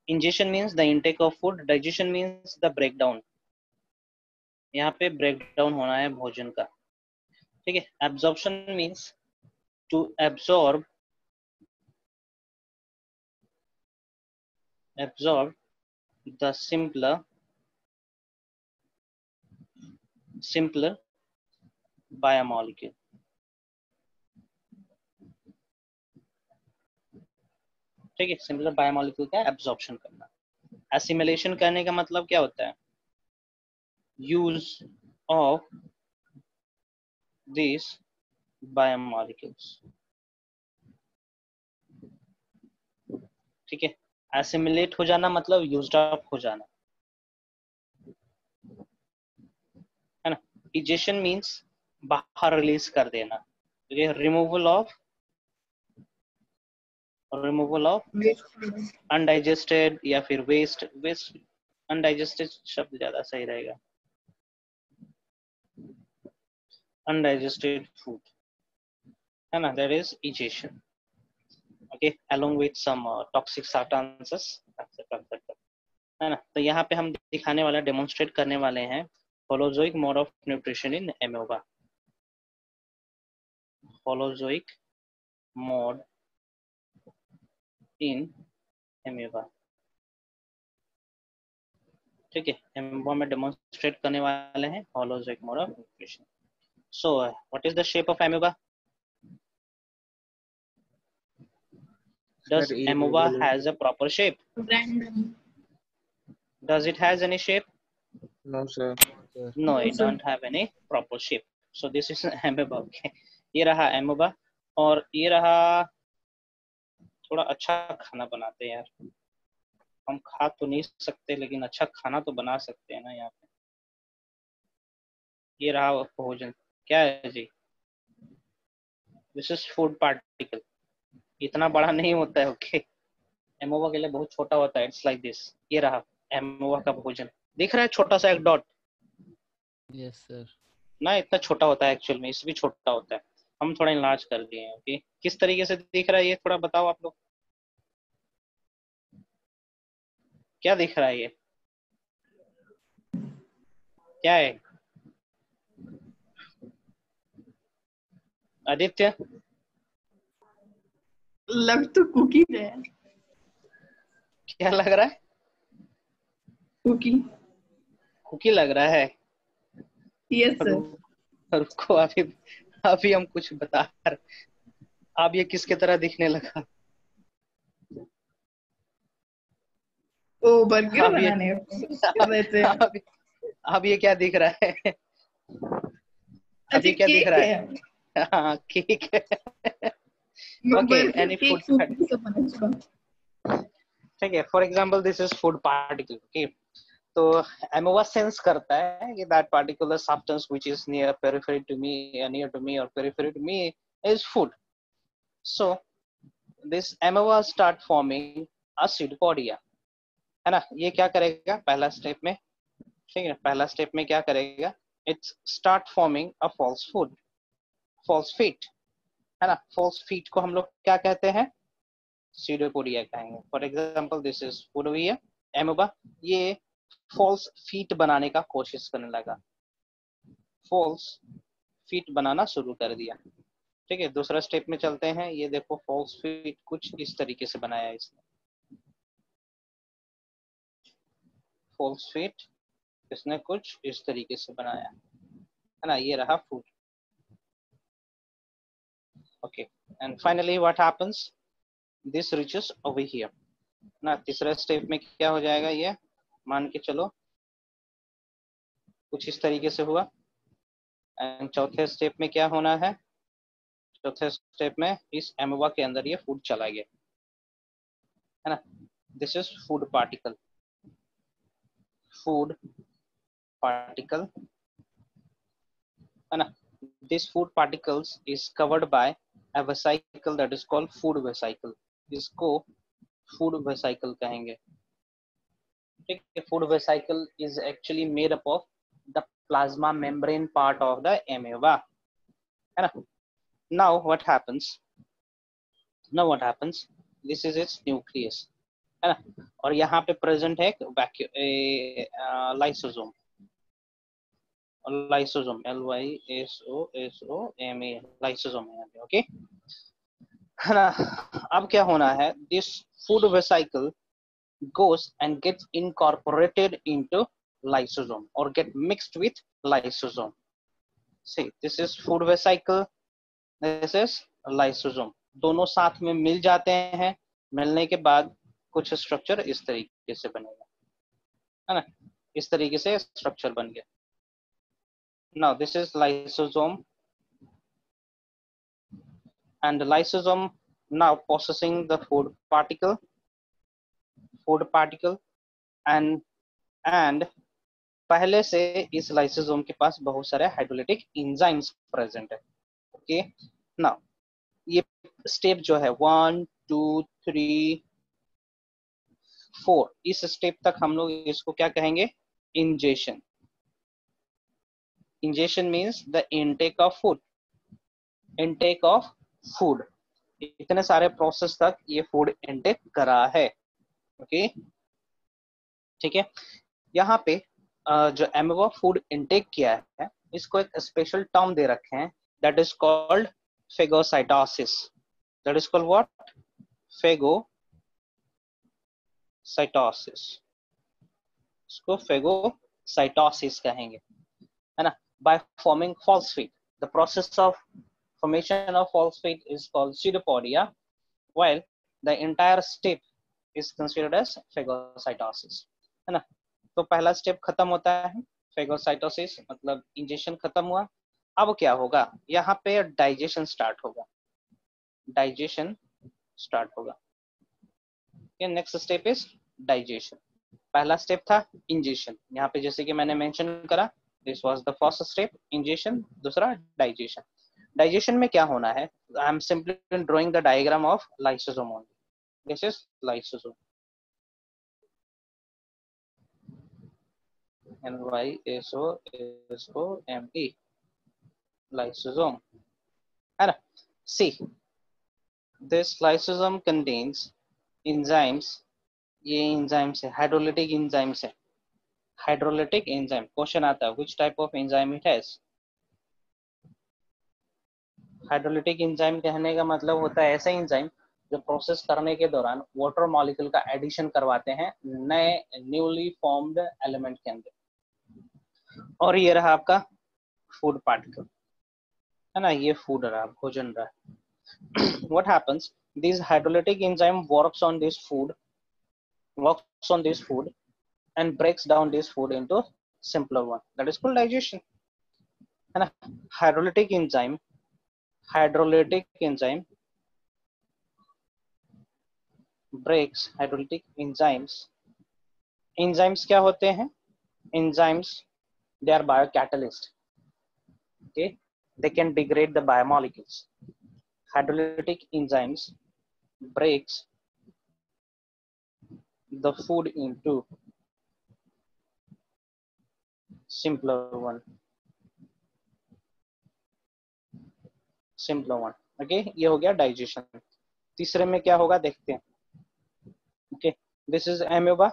[SPEAKER 1] Ingestion means the intake of food, digestion means the breakdown, यहाँ पे breakdown होना है भोजन का, ठीक है। Absorption means to absorb, absorb the simpler biomolecule, ठीक है, सिमिलर बायोमोलिक्यूल का एब्जॉर्प्शन करना। एसिमिलेशन करने का मतलब क्या होता है? Use of this biomolecules. ठीक है, एसिमिलेट हो जाना मतलब यूज्ड अप हो जाना, है ना। इजेशन मींस बाहर रिलीज कर देना, ये रिमूवल ऑफ अनडाइजेस्टेड या फिर वेस्ट। अनडाइजेस्टेड शब्द ज्यादा सही रहेगा, अनडाइजेस्टेड फूड, है ना, that is egestion. Okay, along with some toxic substances etc etc, है ना। तो यहाँ पे हम दिखाने वाला, डेमोन्स्ट्रेट करने वाले हैं holozoic mode of nutrition in amoeba. Holozoic mode in amoeba, ठीक है, एमोबा में डेमोन्स्ट्रेट करने वाले हैं holozoic mode of nutrition. So what is the shape of amoeba? Does amoeba has a proper shape?
[SPEAKER 2] Random.
[SPEAKER 1] Does it has any shape?
[SPEAKER 3] No, sir.
[SPEAKER 1] No, it don't have any proper shape. So this is amoeba. Okay, ये रहा amoeba, और ये रहा, थोड़ा अच्छा खाना बनाते हैं यार हम, खा तो नहीं सकते लेकिन अच्छा खाना तो बना सकते हैं ना यहाँ पे। ये रहा भोजन, क्या है जी? दिस इज फूड पार्टिकल, इतना बड़ा नहीं होता है। ओके, एमोबा के लिए बहुत छोटा होता है, इट्स लाइक दिस। ये रहा एमोबा का भोजन, दिख रहा है छोटा सा एक डॉट?
[SPEAKER 5] Yes sir.
[SPEAKER 1] ना इतना छोटा होता है एक्चुअल में, इससे भी छोटा होता है, हम थोड़ा इनलार्ज कर दिए हैं। ओके, किस तरीके से दिख रहा है ये थोड़ा बताओ आप लोग, क्या दिख रहा है ये, क्या है? आदित्य,
[SPEAKER 2] लग तो कुकीज है।
[SPEAKER 1] क्या लग रहा है?
[SPEAKER 2] कुकी।
[SPEAKER 1] कुकी लग रहा है?
[SPEAKER 2] Yes sir.
[SPEAKER 1] रुको, अभी अभी हम कुछ बता रहे, अब ये किसके तरह दिखने लगा?
[SPEAKER 2] ओ बर्गर
[SPEAKER 1] अब ये
[SPEAKER 2] बनाने कर रहे थे।
[SPEAKER 1] अब ये क्या दिख रहा है? अभी क्या दिख रहा है? हाँ, केक है। ओके, एनी फूड, ठीक है, for example this is food particle. Okay, तो एमोबा सेंस करता है कि that particular substance which is near periphery to me और periphery to me is food. So this amoeba start forming a pseudopodia, है ना। ये क्या करेगा पहला स्टेप में? ठीक है, पहला स्टेप में क्या करेगा? It's start forming a false food, false feet, है ना। फॉल्स फीट को हम लोग क्या कहते हैं? सीडोपोडिया कहेंगे। For example this is food हुई एमोबा, ये फॉल्स फीट बनाने का कोशिश करने लगा, फॉल्स फीट बनाना शुरू कर दिया। ठीक है, दूसरा स्टेप में चलते हैं। ये देखो फॉल्स फीट कुछ इस तरीके से बनाया है इसने, फॉल्स फीट इसने कुछ इस तरीके से बनाया है ना। ये रहा food. Okay, and finally what happens, this reaches over here ना। तीसरे स्टेप में क्या हो जाएगा? ये मान के चलो कुछ इस तरीके से हुआ। एंड चौथे स्टेप में क्या होना है? चौथे स्टेप में इस एमोबा के अंदर ये फूड चला गया, है ना। This is food particle, food particle, है ना। This food particles is covered by a vesicle that is called food vesicle, इसको फूड वेसाइकल कहेंगे। ठीक है, food vesicle is actually made up of the plasma membrane part of the amoeba, है ना। Now what happens, this is it's nucleus, है ना। और यहाँ पे प्रेजेंट है लाइसोसोम, लाइसोसोम LYSOSOMA, लाइसोसोम है यहाँ पे। ओके, है ना। अब क्या होना है? This food vesicle goes and gets incorporated into lysosome or get mixed with lysosome. See, this is food vesicle, this is lysosome, दोनों साथ में मिल जाते हैं, मिलने के बाद कुछ स्ट्रक्चर इस तरीके से बनेगा, है ना, इस तरीके से स्ट्रक्चर बन गया. Now this is lysosome and the lysosome now processing the food particle and पहले से इस लाइसोसोम के पास बहुत सारे हाइड्रोलिटिक एंजाइम्स प्रेजेंट है. ओके, नाउ ये स्टेप जो है 1 2 3 4, इस स्टेप तक हम लोग इसको क्या कहेंगे? Ingestion. Ingestion means the intake of food. Intake of food, इतने सारे प्रोसेस तक ये फूड इनटेक करा है. ओके, ठीक है. यहाँ पे जो एमोबा फूड इनटेक किया है, इसको एक स्पेशल टर्म दे रखे हैं, that is called phagocytosis. That is called what? Phagocytosis. इसको फेगोसाइटोसिस कहेंगे, है ना. By forming phosphate, the process of formation of phosphate is called pseudopodia, while the entire step is considered as phagocytosis, है ना. तो पहला स्टेप खत्म होता है, फेगोसाइटोसिस मतलब इंजेक्शन खत्म हुआ. अब क्या होगा? यहाँ पे डाइजेशन स्टार्ट होगा. डाइजेशन स्टार्ट होगा. Next step is digestion. पहला स्टेप था इंजेक्शन, यहाँ पे जैसे कि मैंने मेंशन करा, this was the first step injection. दूसरा डाइजेशन. डाइजेशन में क्या होना है? I am simply drawing the diagram of lysosome only. This is lysosome, LYSOSOME, lysosome, है ना. See, this lysosome contains enzymes. ये enzymes है, हाइड्रोलिटिक enzymes है. हाइड्रोलिटिक एंजाइम क्वेश्चन आता है, which type of enzyme it has? Hydrolytic enzyme कहने का मतलब होता है ऐसा एंजाइम जो प्रोसेस करने के दौरान वाटर मॉलिक्यूल का एडिशन करवाते हैं नए न्यूली फॉर्म्ड एलिमेंट के अंदर. और ये रहा आपका फूड पार्टिकल, है ना. ये फूड रहा, भोजन रहा. What happens? This hydrolytic enzyme works on this food and breaks down this food into simpler one. That is called digestion, है ना. Hydrolytic enzyme breaks hydrolytic enzymes क्या होते हैं? Enzymes, they are biocatalyst. Okay, they can degrade the biomolecules. Hydrolytic enzymes breaks the food into simpler one. Okay, ये हो गया digestion. तीसरे में क्या होगा देखते हैं. ओके, दिस इज एमोबा,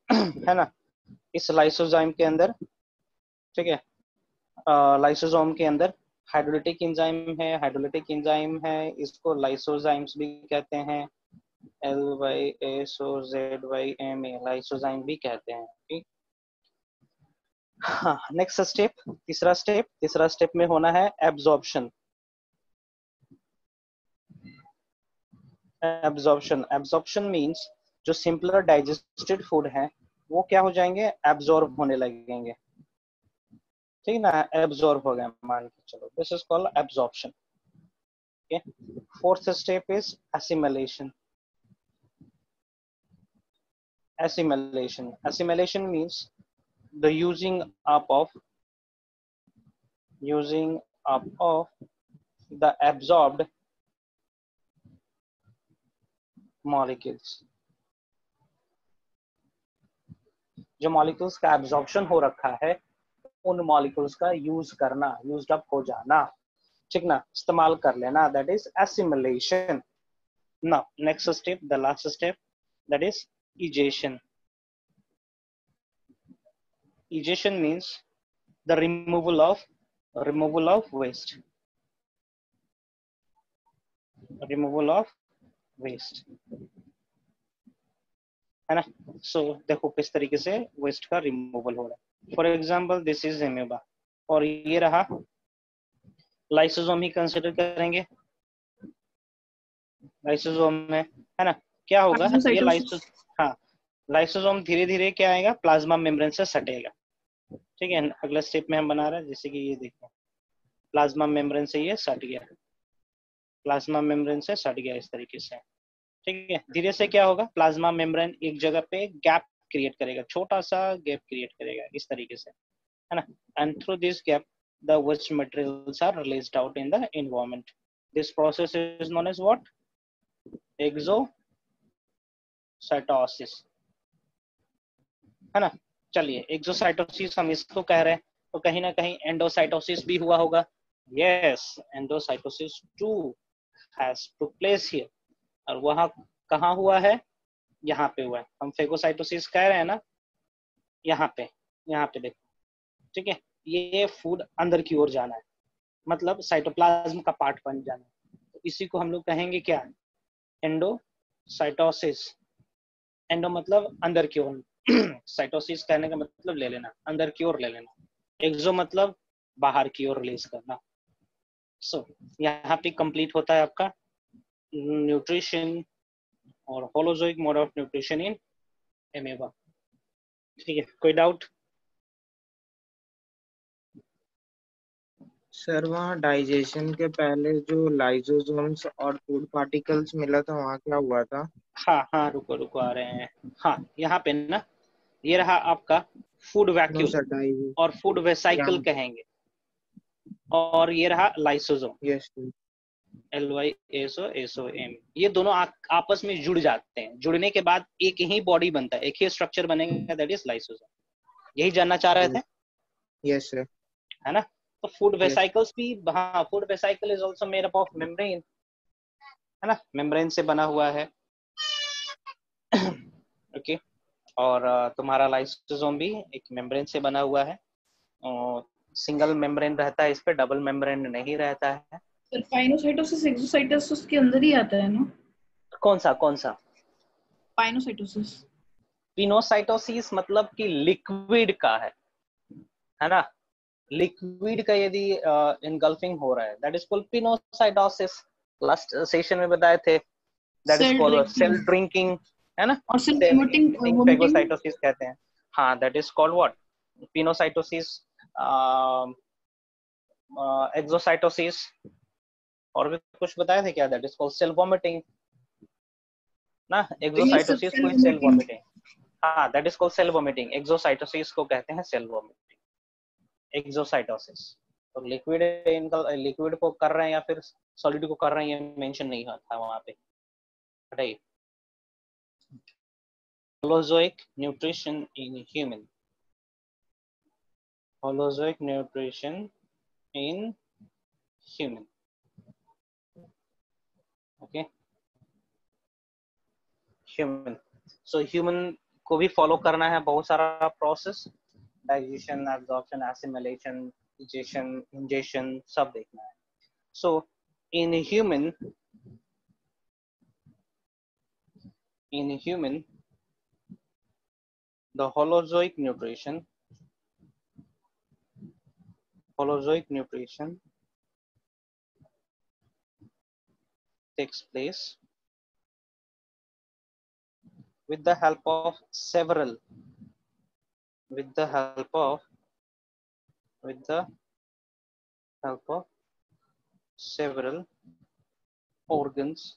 [SPEAKER 1] है ना. इस लाइसोजाइम के अंदर, ठीक है, लाइसोसोम के अंदर हाइड्रोलिटिक एंजाइम है. इसको लाइसोजाइम्स भी कहते हैं, LYSOZYMA, लाइसोजाइम भी कहते हैं. ठीक. हाँ, नेक्स्ट स्टेप, तीसरा स्टेप में होना है एब्जॉर्प्शन. एब्जॉर्प्शन मींस जो सिंपलर डाइजेस्टेड फूड है वो क्या हो जाएंगे? एब्जॉर्ब होने लगेंगे. ठीक ना, एब्जॉर्ब हो गए मान के चलो. This is called absorption. Okay, fourth step is assimilation. Assimilation means the using up of the absorbed molecules. जो मॉलिक्यूल्स का एब्जॉर्प्शन हो रखा है उन मॉलिक्यूल्स का यूज करना, यूज्ड अप हो जाना, ठीक ना, इस्तेमाल कर लेना, that is assimilation. Now next step, the last step, that is egestion. Egestion means the removal of waste. है ना. सो देखो किस तरीके से वेस्ट का रिमूवल हो रहा है. For example this is amoeba और ये रहा लाइसोसोम ही कंसिडर करेंगे. लाइसोसोम में, है ना, क्या होगा, ये
[SPEAKER 2] Phagocytosis.
[SPEAKER 1] हाँ, लाइसोसोम धीरे धीरे क्या आएगा, प्लाज्मा मेम्ब्रेन से सटेगा। ठीक है, अगला स्टेप में हम बना रहे हैं, जैसे कि ये देखो, प्लाज्मा मेम्ब्रेन से ये सट गया, प्लाज्मा मेम्ब्रेन से सट गया इस तरीके से। ठीक है, धीरे से क्या होगा, प्लाज्मा मेम्ब्रेन एक जगह पे गैप क्रिएट करेगा, छोटा सा गैप क्रिएट करेगा इस तरीके से, है ना। And through this gap the waste materials are released out in the environment. This process is known as what, exocytosis, है ना। चलिए, एक्सोसाइटोसिस हम इसको कह रहे हैं, तो कहीं ना कहीं एंडोसाइटोसिस भी हुआ होगा। Yes, endocytosis too has took place here. और वहां कहाँ हुआ है, यहाँ पे हुआ है। हम फेगोसाइटोसिस कह रहे हैं ना, यहाँ पे देखो। ठीक है, ये फूड अंदर की ओर जाना है, मतलब साइटोप्लाज्म का पार्ट बन जाना है, तो इसी को हम लोग कहेंगे क्या, एंडोसाइटोसिस। एंडो मतलब अंदर की ओर, साइटोसिस कहने का मतलब ले लेना, अंदर की ओर ले लेना। एक्सो मतलब बाहर की ओर रिलीज करना। सो यहाँ पे कंप्लीट होता है आपका न्यूट्रिशन और holozoic mode of nutrition in amoeba. ठीक है, कोई डाउट?
[SPEAKER 3] सर वहाँ डाइजेशन के पहले जो लाइसोसोम्स और फूड पार्टिकल्स मिला था वहाँ क्या हुआ था?
[SPEAKER 1] हाँ हाँ, रुको रुको आ रहे हैं। हाँ, यहाँ पे ना, ये रहा आपका food
[SPEAKER 3] no
[SPEAKER 1] vacuole
[SPEAKER 3] sir, digestion
[SPEAKER 1] और फूड वेसाइकिल
[SPEAKER 3] यहाँ।
[SPEAKER 1] कहेंगे, और ये रहा लाइसोसोम,
[SPEAKER 3] यस
[SPEAKER 1] LYSOSOM। ये दोनों आपस में जुड़ जाते हैं, जुड़ने के बाद एक ही बॉडी बनता है, एक ही स्ट्रक्चर बनेगा, दैट इज लाइसोसोम। यही जानना चाह रहे थे,
[SPEAKER 3] यस सर।
[SPEAKER 1] है ना। तो फूड
[SPEAKER 3] यस
[SPEAKER 1] वेसाइकल्स भी, हाँ, food vesicle is also made up of membrane, है ना, मेम्ब्रेन से बना हुआ है। ओके, और तुम्हारा लाइसोसोम भी एक मेम्ब्रेन से बना हुआ है, और सिंगल मेम्ब्रेन रहता है, इस पे डबल मेम्ब्रेन नहीं रहता है।
[SPEAKER 2] सर पाइनोसाइटोसिस एक्सोसाइटोसिस के अंदर ही आता है ना?
[SPEAKER 1] कौन सा?
[SPEAKER 2] पाइनोसाइटोसिस।
[SPEAKER 1] पिनोसाइटोसिस मतलब कि लिक्विड का है ना। लिक्विड का यदि इनगल्फिंग हो रहा है, that is called pinocytosis. Last session में बताए थे, that is
[SPEAKER 2] cell
[SPEAKER 1] called cell
[SPEAKER 2] drinking
[SPEAKER 1] drinking, है ना।
[SPEAKER 2] और cell
[SPEAKER 1] cell
[SPEAKER 2] vomiting vomiting.
[SPEAKER 1] Phagocytosis कहते हैं। हाँ, that is called what, pinocytosis, exocytosis, और भी कुछ बताए थे क्या, that is called cell vomiting ना।
[SPEAKER 2] यस सर,
[SPEAKER 1] एक्सोसाइटोसिस
[SPEAKER 2] सेल
[SPEAKER 1] को सेल
[SPEAKER 2] वोमिटिंग।
[SPEAKER 1] वॉमिटिंग, हाँ, that is called cell vomiting. Exocytosis को कहते हैं सेल वॉमिटिंग, एक्सोसाइटोसिस। तो लिक्विड को कर रहे हैं या फिर सॉलिड को कर रहे हैं, ये मेंशन नहीं था वहां पे, right. Holozoic nutrition in human, holozoic nutrition in human, okay, human। So human को भी फॉलो करना है बहुत सारा process, digestion, absorption, assimilation, digestion, ingestion, सब देखना है। So in human the holozoic nutrition takes place with the help of several with the help of several organs,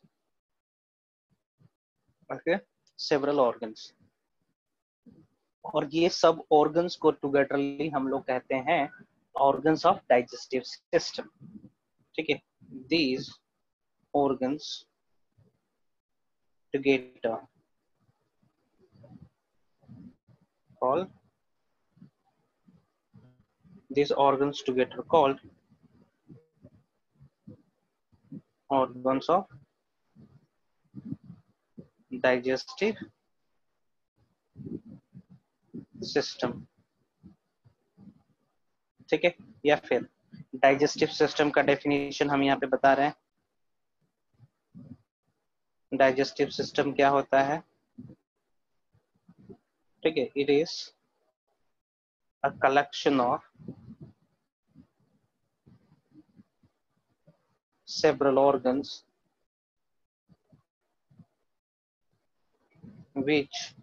[SPEAKER 1] okay, several organs। और ये सब organs को टुगेदरली हम लोग कहते हैं organs of digestive system। ठीक है, these organs together called organs of digestive system। ठीक है, या फिर डाइजेस्टिव सिस्टम का डेफिनेशन हम यहाँ पे बता रहे हैं। डाइजेस्टिव सिस्टम क्या होता है, ठीक है, it is a collection of several organs which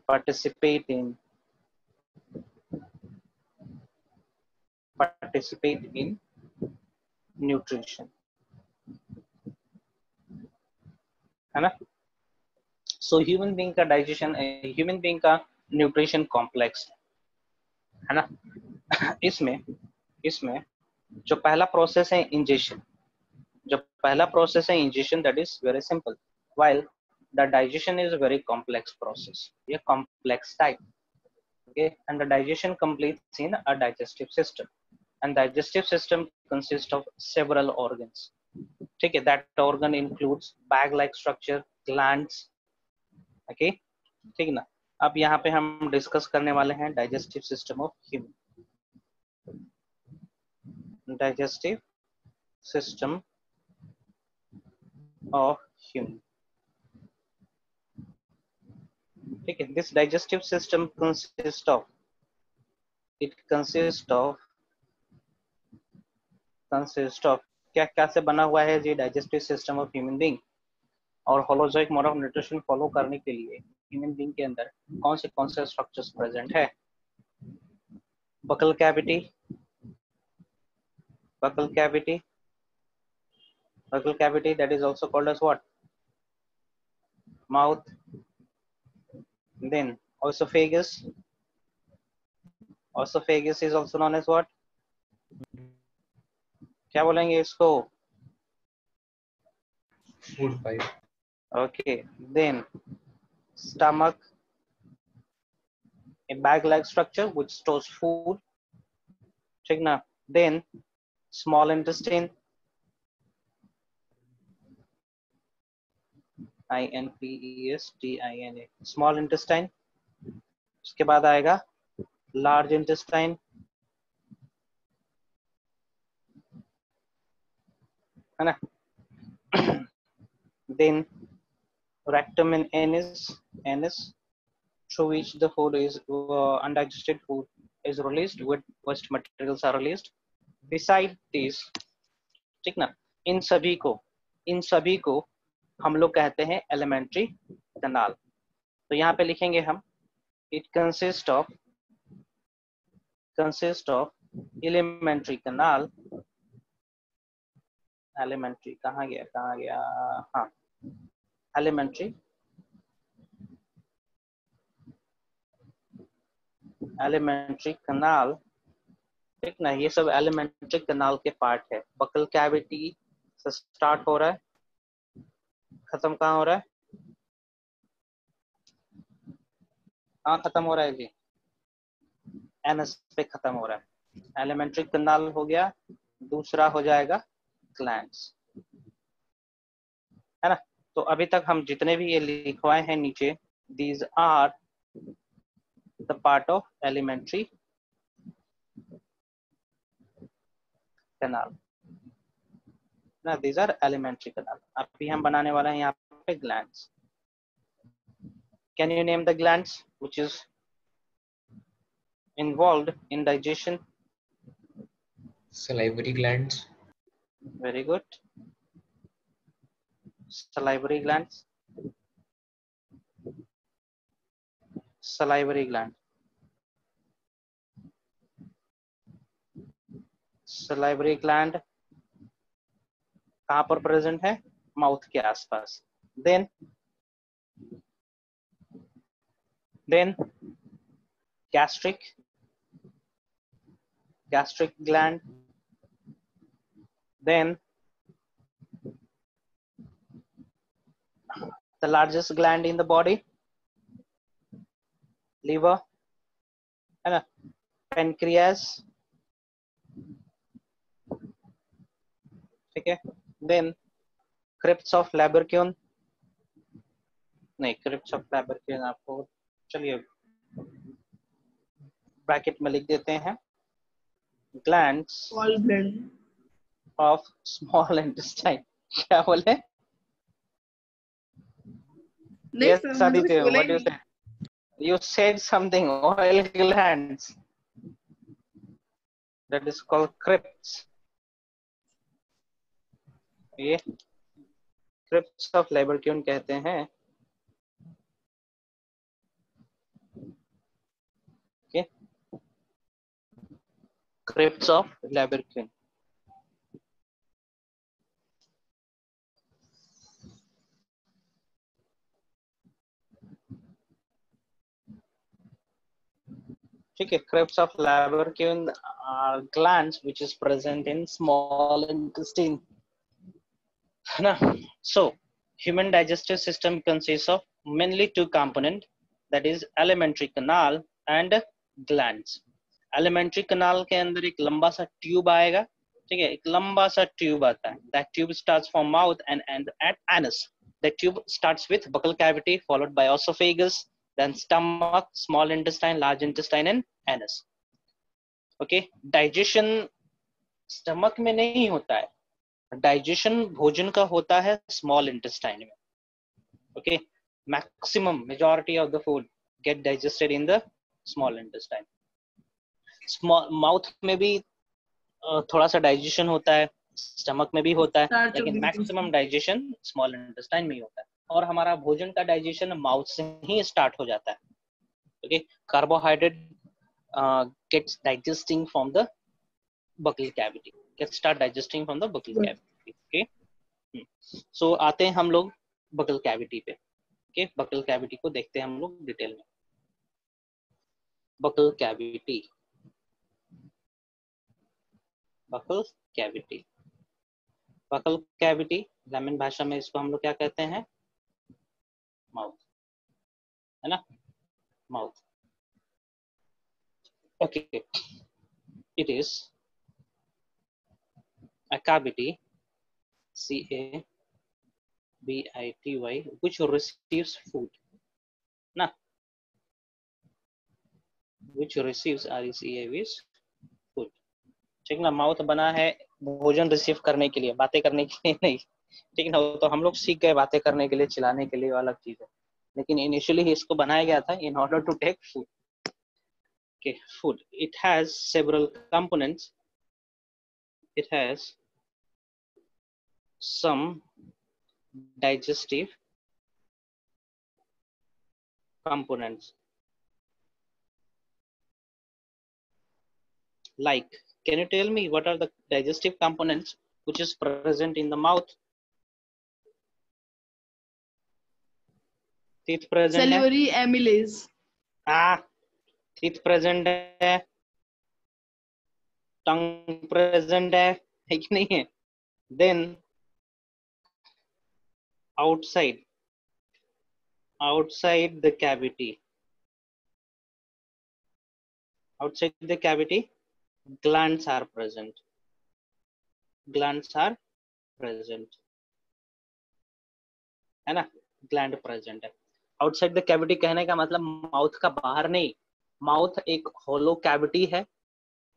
[SPEAKER 1] participate in nutrition, है ना। सो ह्यूमन बीइंग का डाइजेशन, ह्यूमन बीइंग का न्यूट्रिशन कॉम्प्लेक्स है ना। इसमें इसमें जो पहला प्रोसेस है इंजेशन, जो पहला प्रोसेस है ingestion, that is very simple, while the digestion is a very complex process, ये complex type, okay, and the digestion completes in a digestive system, and digestive system consists of several organs, ठीक है। that organ includes bag like structure, glands, okay, ठीक ना। अब यहाँ पे हम discuss करने वाले हैं digestive system of human, digestive system of human, ठीक है। This digestive system consist of क्या क्या से बना हुआ है ये digestive system of human being. और holozoic mode of nutrition follow करने के लिए ह्यूमन बीइंग के अंदर कौन से स्ट्रक्चर्स प्रेजेंट है। Buccal cavity, buccal cavity that is also called as what, mouth, then esophagus is also known as what, क्या बोलेंगे इसको,
[SPEAKER 4] food pipe.
[SPEAKER 1] okay, then stomach, a bag like structure which stores food, ठीक ना। then small intestine, intestine, small intestine, उसके बाद आएगा large intestine, है ना। then rectum and anus through which the food is undigested food is released, with waste materials are released. Beside this, ठीक ना, इन सभी को हम लोग कहते हैं एलिमेंट्री कैनाल। तो यहाँ पे लिखेंगे हम, it consist of alimentary canal, alimentary कहाँ गया, हाँ, एलिमेंट्री कैनाल, ठीक ना। ये सब एलिमेंट्री कैनाल के पार्ट है। बकल कैविटी से स्टार्ट हो रहा है, खत्म कहाँ हो रहा है, कहाँ खत्म हो रहा है जी, एनस पे खत्म हो रहा है। एलिमेंट्री कैनाल हो गया, दूसरा हो जाएगा ग्लैंड्स, है ना। तो अभी तक हम जितने भी ये लिखवाए हैं नीचे, these are the part of alimentary canal ना, दीज आर एलिमेंट्री कैनाल। अभी हम बनाने वाले हैं यहाँ पे glands. Can you name the glands which is involved in digestion?
[SPEAKER 4] Salivary glands.
[SPEAKER 1] Very good. Salivary glands. Salivary gland. Salivary gland कहाँ पर प्रेजेंट है, माउथ के आसपास। then gastric gland, then the largest gland in the body, liver, है ना, pancreas, ठीक है। then crypts of Labercune, नहीं, crypts of Labercune आपको, चलिए ब्रैकेट में लिख देते हैं, glands of small intestine। क्या बोले? Yes, Aditya, what do you say? You said something, oil glands. That is called crypts. ये crypts of Labercune कहते हैं। Crypts of Lieberkuhn. ठीक है, crypts of Lieberkuhn glands which is present in small intestine, है ना। So human digestive system consists of mainly two component, that is alimentary canal and glands। alimentary canal के अंदर एक लंबा सा ट्यूब आएगा, ठीक है, एक लंबा सा ट्यूब आता है। that tube starts from mouth and end at anus। the tube starts with buccal cavity followed by esophagus, then stomach, small intestine, large intestine and anus। Okay, digestion stomach में नहीं होता है, डाइजेशन भोजन का होता है स्मॉल इंटेस्टाइन में। Okay, maximum majority of the food gate digested in the small intestine. Small mouth में भी थोड़ा सा डाइजेशन होता है, स्टमक में भी होता है, लेकिन मैक्सिमम डाइजेशन स्मॉल इंटेस्टाइन में ही होता है। और हमारा भोजन का डाइजेशन माउथ से ही स्टार्ट हो जाता है। Okay, carbohydrate gets digesting from the buccal cavity, start digesting from the buccal cavity। okay, so आते हैं हम लोग buccal cavity पे। okay, buccal cavity को देखते हैं हम लोग डिटेल में। buccal cavity, buccal cavity, buccal cavity lamin भाषा में इसको हम लोग क्या कहते हैं? माउथ, है ना, mouth. Okay, it is a cavity, cavity, which receives food, ना, which receives food। ठीक ना, माउथ बना है भोजन रिसीव करने के लिए, बातें करने के लिए नहीं। ठीक ना, तो हम लोग सीख गए बातें करने के लिए, चिल्लाने के लिए अलग चीज है, लेकिन इनिशियली इसको बनाया गया था in order to take food. Okay, food. It has several components. It has some digestive components. Like, can you tell me what are the digestive components which is present in the mouth? Teeth present.
[SPEAKER 2] Salivary amylase।
[SPEAKER 1] teeth present है, टंग present है कि नहीं है? Then outside the cavity, glands are present, है ना, gland present है। Outside the cavity कहने का मतलब माउथ का बाहर नहीं, माउथ एक होलो कैविटी है,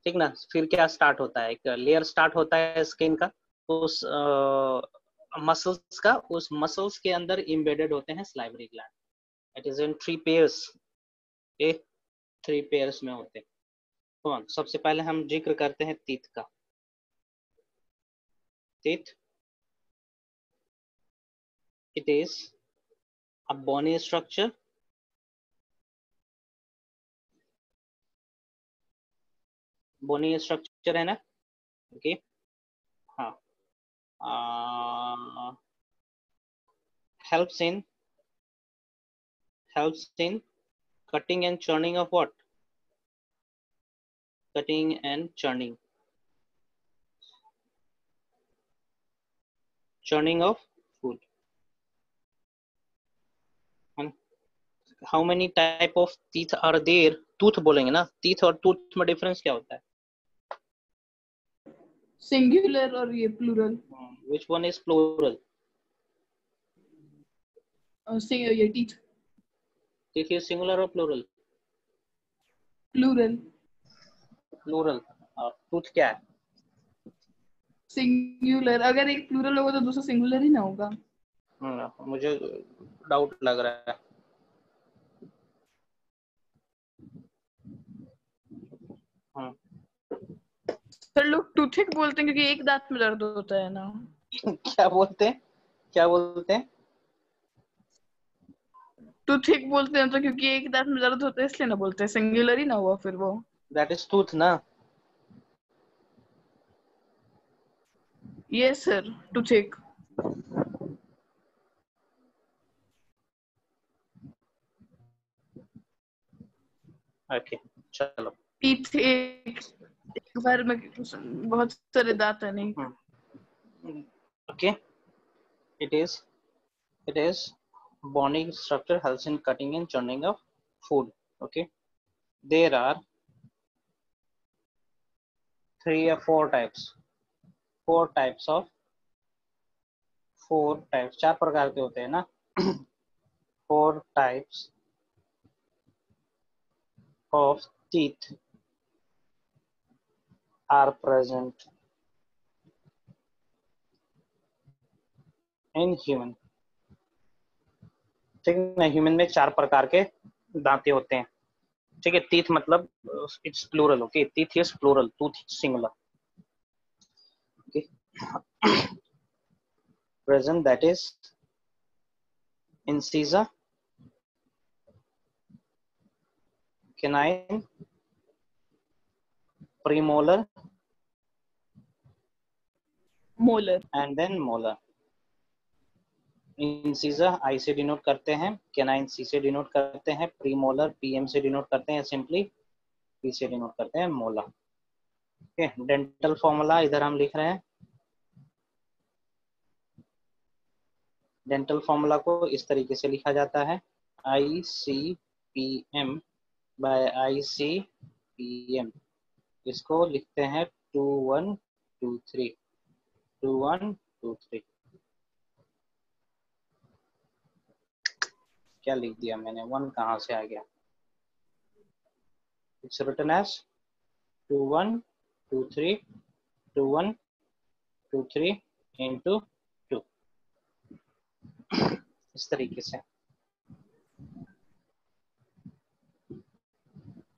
[SPEAKER 1] ठीक ना। फिर क्या स्टार्ट होता है, एक लेयर स्टार्ट होता है स्किन का, उस मसल्स का, उस मसल्स के अंदर एम्बेडेड होते हैं salivary gland. It is in 3 pairs, ये 3 पेयर्स में होते हैं। कौन? सबसे पहले हम जिक्र करते हैं टीथ का। Teeth, it is a bony structure, है ना। ओके, हाँ, helps in cutting and churning of what? Cutting and churning of food। How many type of teeth are there? Tooth बोलेंगे ना, teeth और tooth में difference क्या होता है?
[SPEAKER 2] Singular और ये plural।
[SPEAKER 1] Which one is plural?
[SPEAKER 2] ये teeth।
[SPEAKER 1] Teeth is singular or plural?
[SPEAKER 2] Plural।
[SPEAKER 1] tooth क्या है?
[SPEAKER 2] Singular। अगर एक plural होगा तो दूसरा singular ही ना होगा।
[SPEAKER 1] मुझे डाउट लग रहा है।
[SPEAKER 2] सर लोग टूथिक बोलते हैं क्योंकि एक दांत में दर्द होता है ना।
[SPEAKER 1] क्या बोलते हैं?
[SPEAKER 2] टूथिक बोलते हैं तो क्योंकि एक दांत में दर्द होता है इसलिए ना बोलते हैं, सिंगुलर ही ना हुआ फिर वो।
[SPEAKER 1] दैट इज टूथ ना।
[SPEAKER 2] Yes, sir. To check.
[SPEAKER 1] Okay चलो
[SPEAKER 2] टीथ एक बार में बहुत सारे दांत है नहीं.
[SPEAKER 1] Okay it is bonding structure helps in cutting and churning of food. Okay, there are 3 or 4 types. 4 types 4 प्रकार के होते हैं ना. 4 types of teeth are present in human. ठीक है ना, ह्यूमन में 4 प्रकार के दांते होते हैं. ठीक है, टीथ मतलब it's plural. Okay, teeth is plural, tooth singular. Okay, present that is incisor, canine, premolar
[SPEAKER 2] Molar.
[SPEAKER 1] and then molar. Incisor I से डिनोट करते हैं, कैनाइन सी से डिनोट करते हैं, प्रीमोलर पीएम से डिनोट करते हैं, सिंपली पी से डिनोट करते हैं, मोलर. ओके, डेंटल फॉर्मूला इधर हम लिख रहे हैं. डेंटल फॉर्मूला को इस तरीके से लिखा जाता है, आई सी पी एम बाय आई सी पी एम. इसको लिखते हैं 2 1 2 3 2 1 2 3. क्या लिख दिया मैंने, 1 कहाँ से आ गया. It's written as 2 1 2 3 2 1 2 3 into 2. इस तरीके से.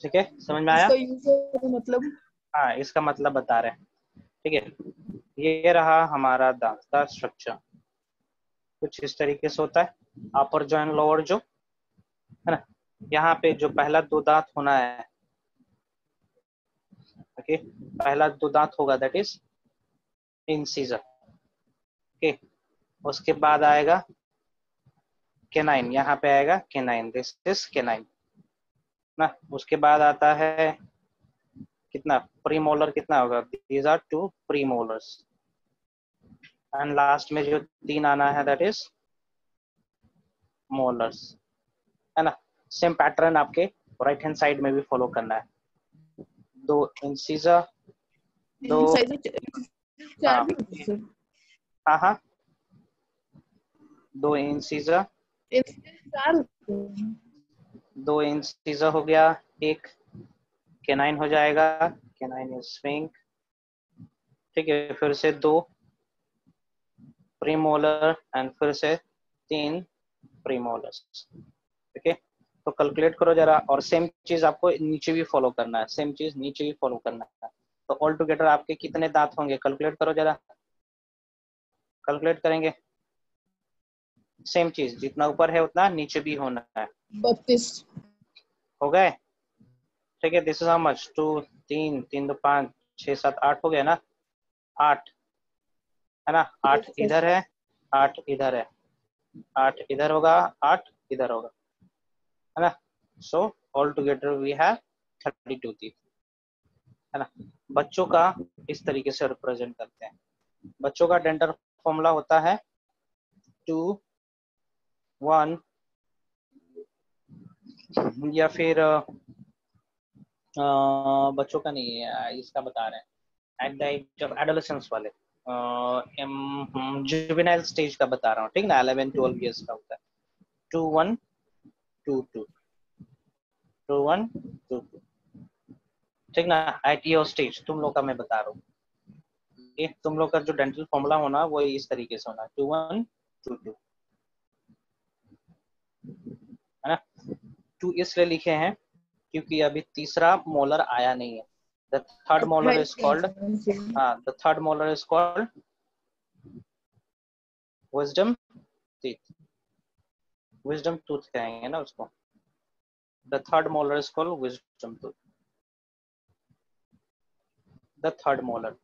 [SPEAKER 1] ठीक है, समझ में आया.
[SPEAKER 2] इसका यूज मतलब.
[SPEAKER 1] हाँ, इसका मतलब बता रहे हैं. ठीक है, ये रहा हमारा दांत का स्ट्रक्चर. कुछ इस तरीके से होता है. अपर जो एंड लोअर जो है ना, यहाँ पे जो पहला 2 दांत होना है. ओके, पहला 2 दांत होगा दैट इज इंसीजर. ओके, उसके बाद आएगा कैनाइन, यहाँ पे आएगा कैनाइन, दिस इज कैनाइन ना. उसके बाद आता है कितना, प्रीमोलर कितना होगा, these are 2 premolars. And last में जो 3 आना है दैट इज मोलर्स, है ना. सेम पैटर्न आपके राइट हैंड साइड में भी फॉलो करना है. 2 इंसीजर, 2
[SPEAKER 2] चार भी होते हैं, sir.
[SPEAKER 1] हाँ हाँ 2 इंसीजर,
[SPEAKER 2] चार होते हैं.
[SPEAKER 1] 2 इंसीजर हो गया, एक कैनाइन हो जाएगा, कैनाइन इज स्विंग. ठीक है, फिर से 2 प्रीमोलर एंड फिर से 3 प्रीमोलर्स. ठीक है, तो कैलकुलेट करो जरा. और सेम चीज आपको नीचे भी फॉलो करना है, सेम चीज नीचे भी फॉलो करना है. तो ऑल टुगेदर आपके कितने दांत होंगे, कैलकुलेट करो जरा. कैलकुलेट करेंगे, सेम चीज, जितना ऊपर है उतना नीचे भी होना है.
[SPEAKER 2] 32.
[SPEAKER 1] हो गए. ठीक है, दिस इज हाउ मच, 2 3 3 2 5 6 7 8 हो गया ना. 8 है ना, 8 इधर है, 8 इधर है, 8 इधर होगा, 8 इधर होगा, है ना. So all together we have 32 teeth, है ना. बच्चों का इस तरीके से रिप्रेजेंट करते हैं. बच्चों का डेंटल फॉर्मूला होता है 2 1, या फिर बच्चों का नहीं है, इसका बता रहे हैं at the age of adolescence वाले, जुवेनाइल स्टेज का बता रहा हूँ. ठीक ना, 11-12 इयर्स का होता है. 2 1 2 2 2 1 2 2. ठीक ना, एट योर स्टेज तुम लोग का मैं बता रहा हूँ. तुम लोग का जो डेंटल फॉर्मूला होना वो इस तरीके से होना, 2 1 2 2, है ना. 2 इसलिए लिखे हैं क्योंकि अभी तीसरा मोलर आया नहीं है. The third molar is called, the third molar is called wisdom teeth. Wisdom tooth कहेंगे ना उसको. The third molar is called wisdom tooth. The third molar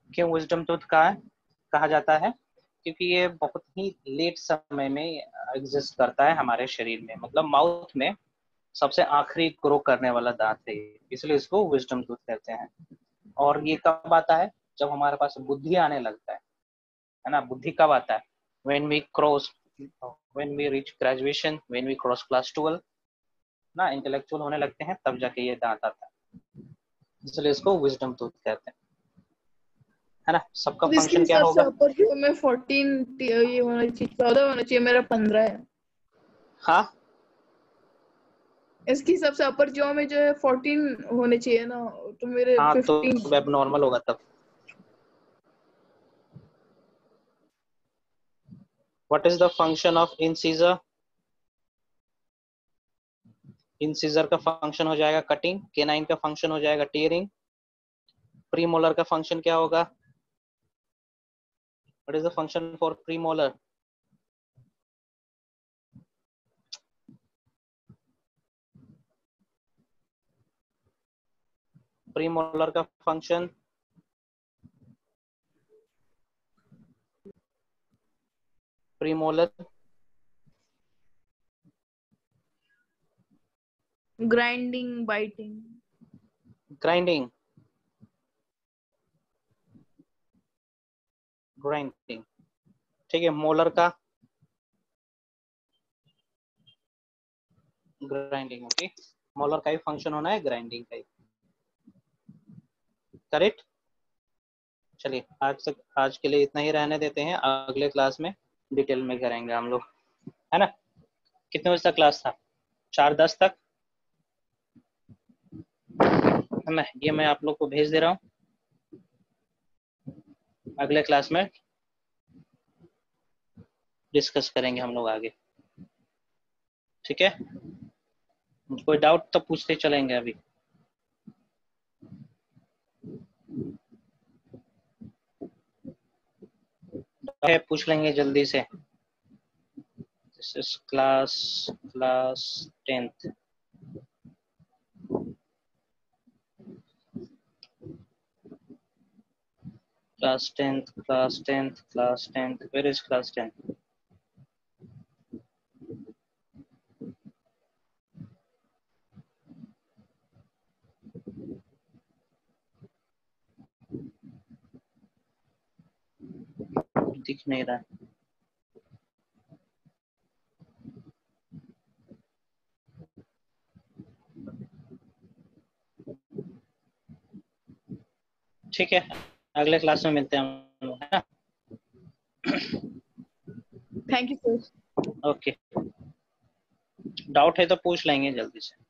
[SPEAKER 1] क्यों विजडम टूथ का है, कहा जाता है क्योंकि ये बहुत ही लेट समय में एग्जिस्ट करता है हमारे शरीर में, मतलब माउथ में सबसे आखिरी ग्रो करने वाला दांत है ये, इसलिए इसको विजडम टूथ कहते हैं। और ये कब आता है? जब हमारे पास बुद्धि आने लगता है ना। बुद्धि कब आता है? when we reach graduation, when we cross class 12 ना, इंटेलेक्चुअल होने लगते हैं, तब जाके ये दांत आता है, इसलिए इसको विजडम टूथ कहते हैं, है ना। सबका
[SPEAKER 2] तो इसके
[SPEAKER 1] फंक्शन क्या
[SPEAKER 2] हिसाब से
[SPEAKER 1] होगा?
[SPEAKER 2] अपर जो में 14 ये होना चाहिए, 14 होना चाहिए, मेरा 15 है।
[SPEAKER 1] हाँ,
[SPEAKER 2] इसके हिसाब से अपर जॉ में जो है 14 होने चाहिए ना, तो मेरे
[SPEAKER 1] हाँ, तो
[SPEAKER 2] 15।
[SPEAKER 1] वेब नॉर्मल होगा तब। What is the function of incisor? Incisor का फंक्शन हो जाएगा कटिंग, केनाइन का फंक्शन हो जाएगा टीयरिंग, प्रीमोलर का फंक्शन क्या होगा? What is the function for premolar? Premolar का function premolar
[SPEAKER 2] grinding, biting.
[SPEAKER 1] Grinding, grinding, ठीक है। मोलर का ग्राइंडिंग, ओके। मोलर का ही फंक्शन होना है ग्राइंडिंग का ही, करेक्ट। चलिए आज के लिए इतना ही रहने देते हैं, अगले क्लास में डिटेल में करेंगे हम लोग, है ना। कितने बजे तक क्लास था? 4:10 तक, है ना। ये मैं आप लोग को भेज दे रहा हूँ, अगले क्लास में डिस्कस करेंगे हम लोग आगे, ठीक है। कोई डाउट तो पूछते चलेंगे अभी। पूछ लेंगे जल्दी से। This is class 10th, class 10th, where is class 10th? दिख नहीं रहा। ठीक है, अगले क्लास में मिलते हैं हम लोग, है ना।
[SPEAKER 2] Thank you sir.
[SPEAKER 1] Okay, doubt है तो पूछ लेंगे जल्दी से।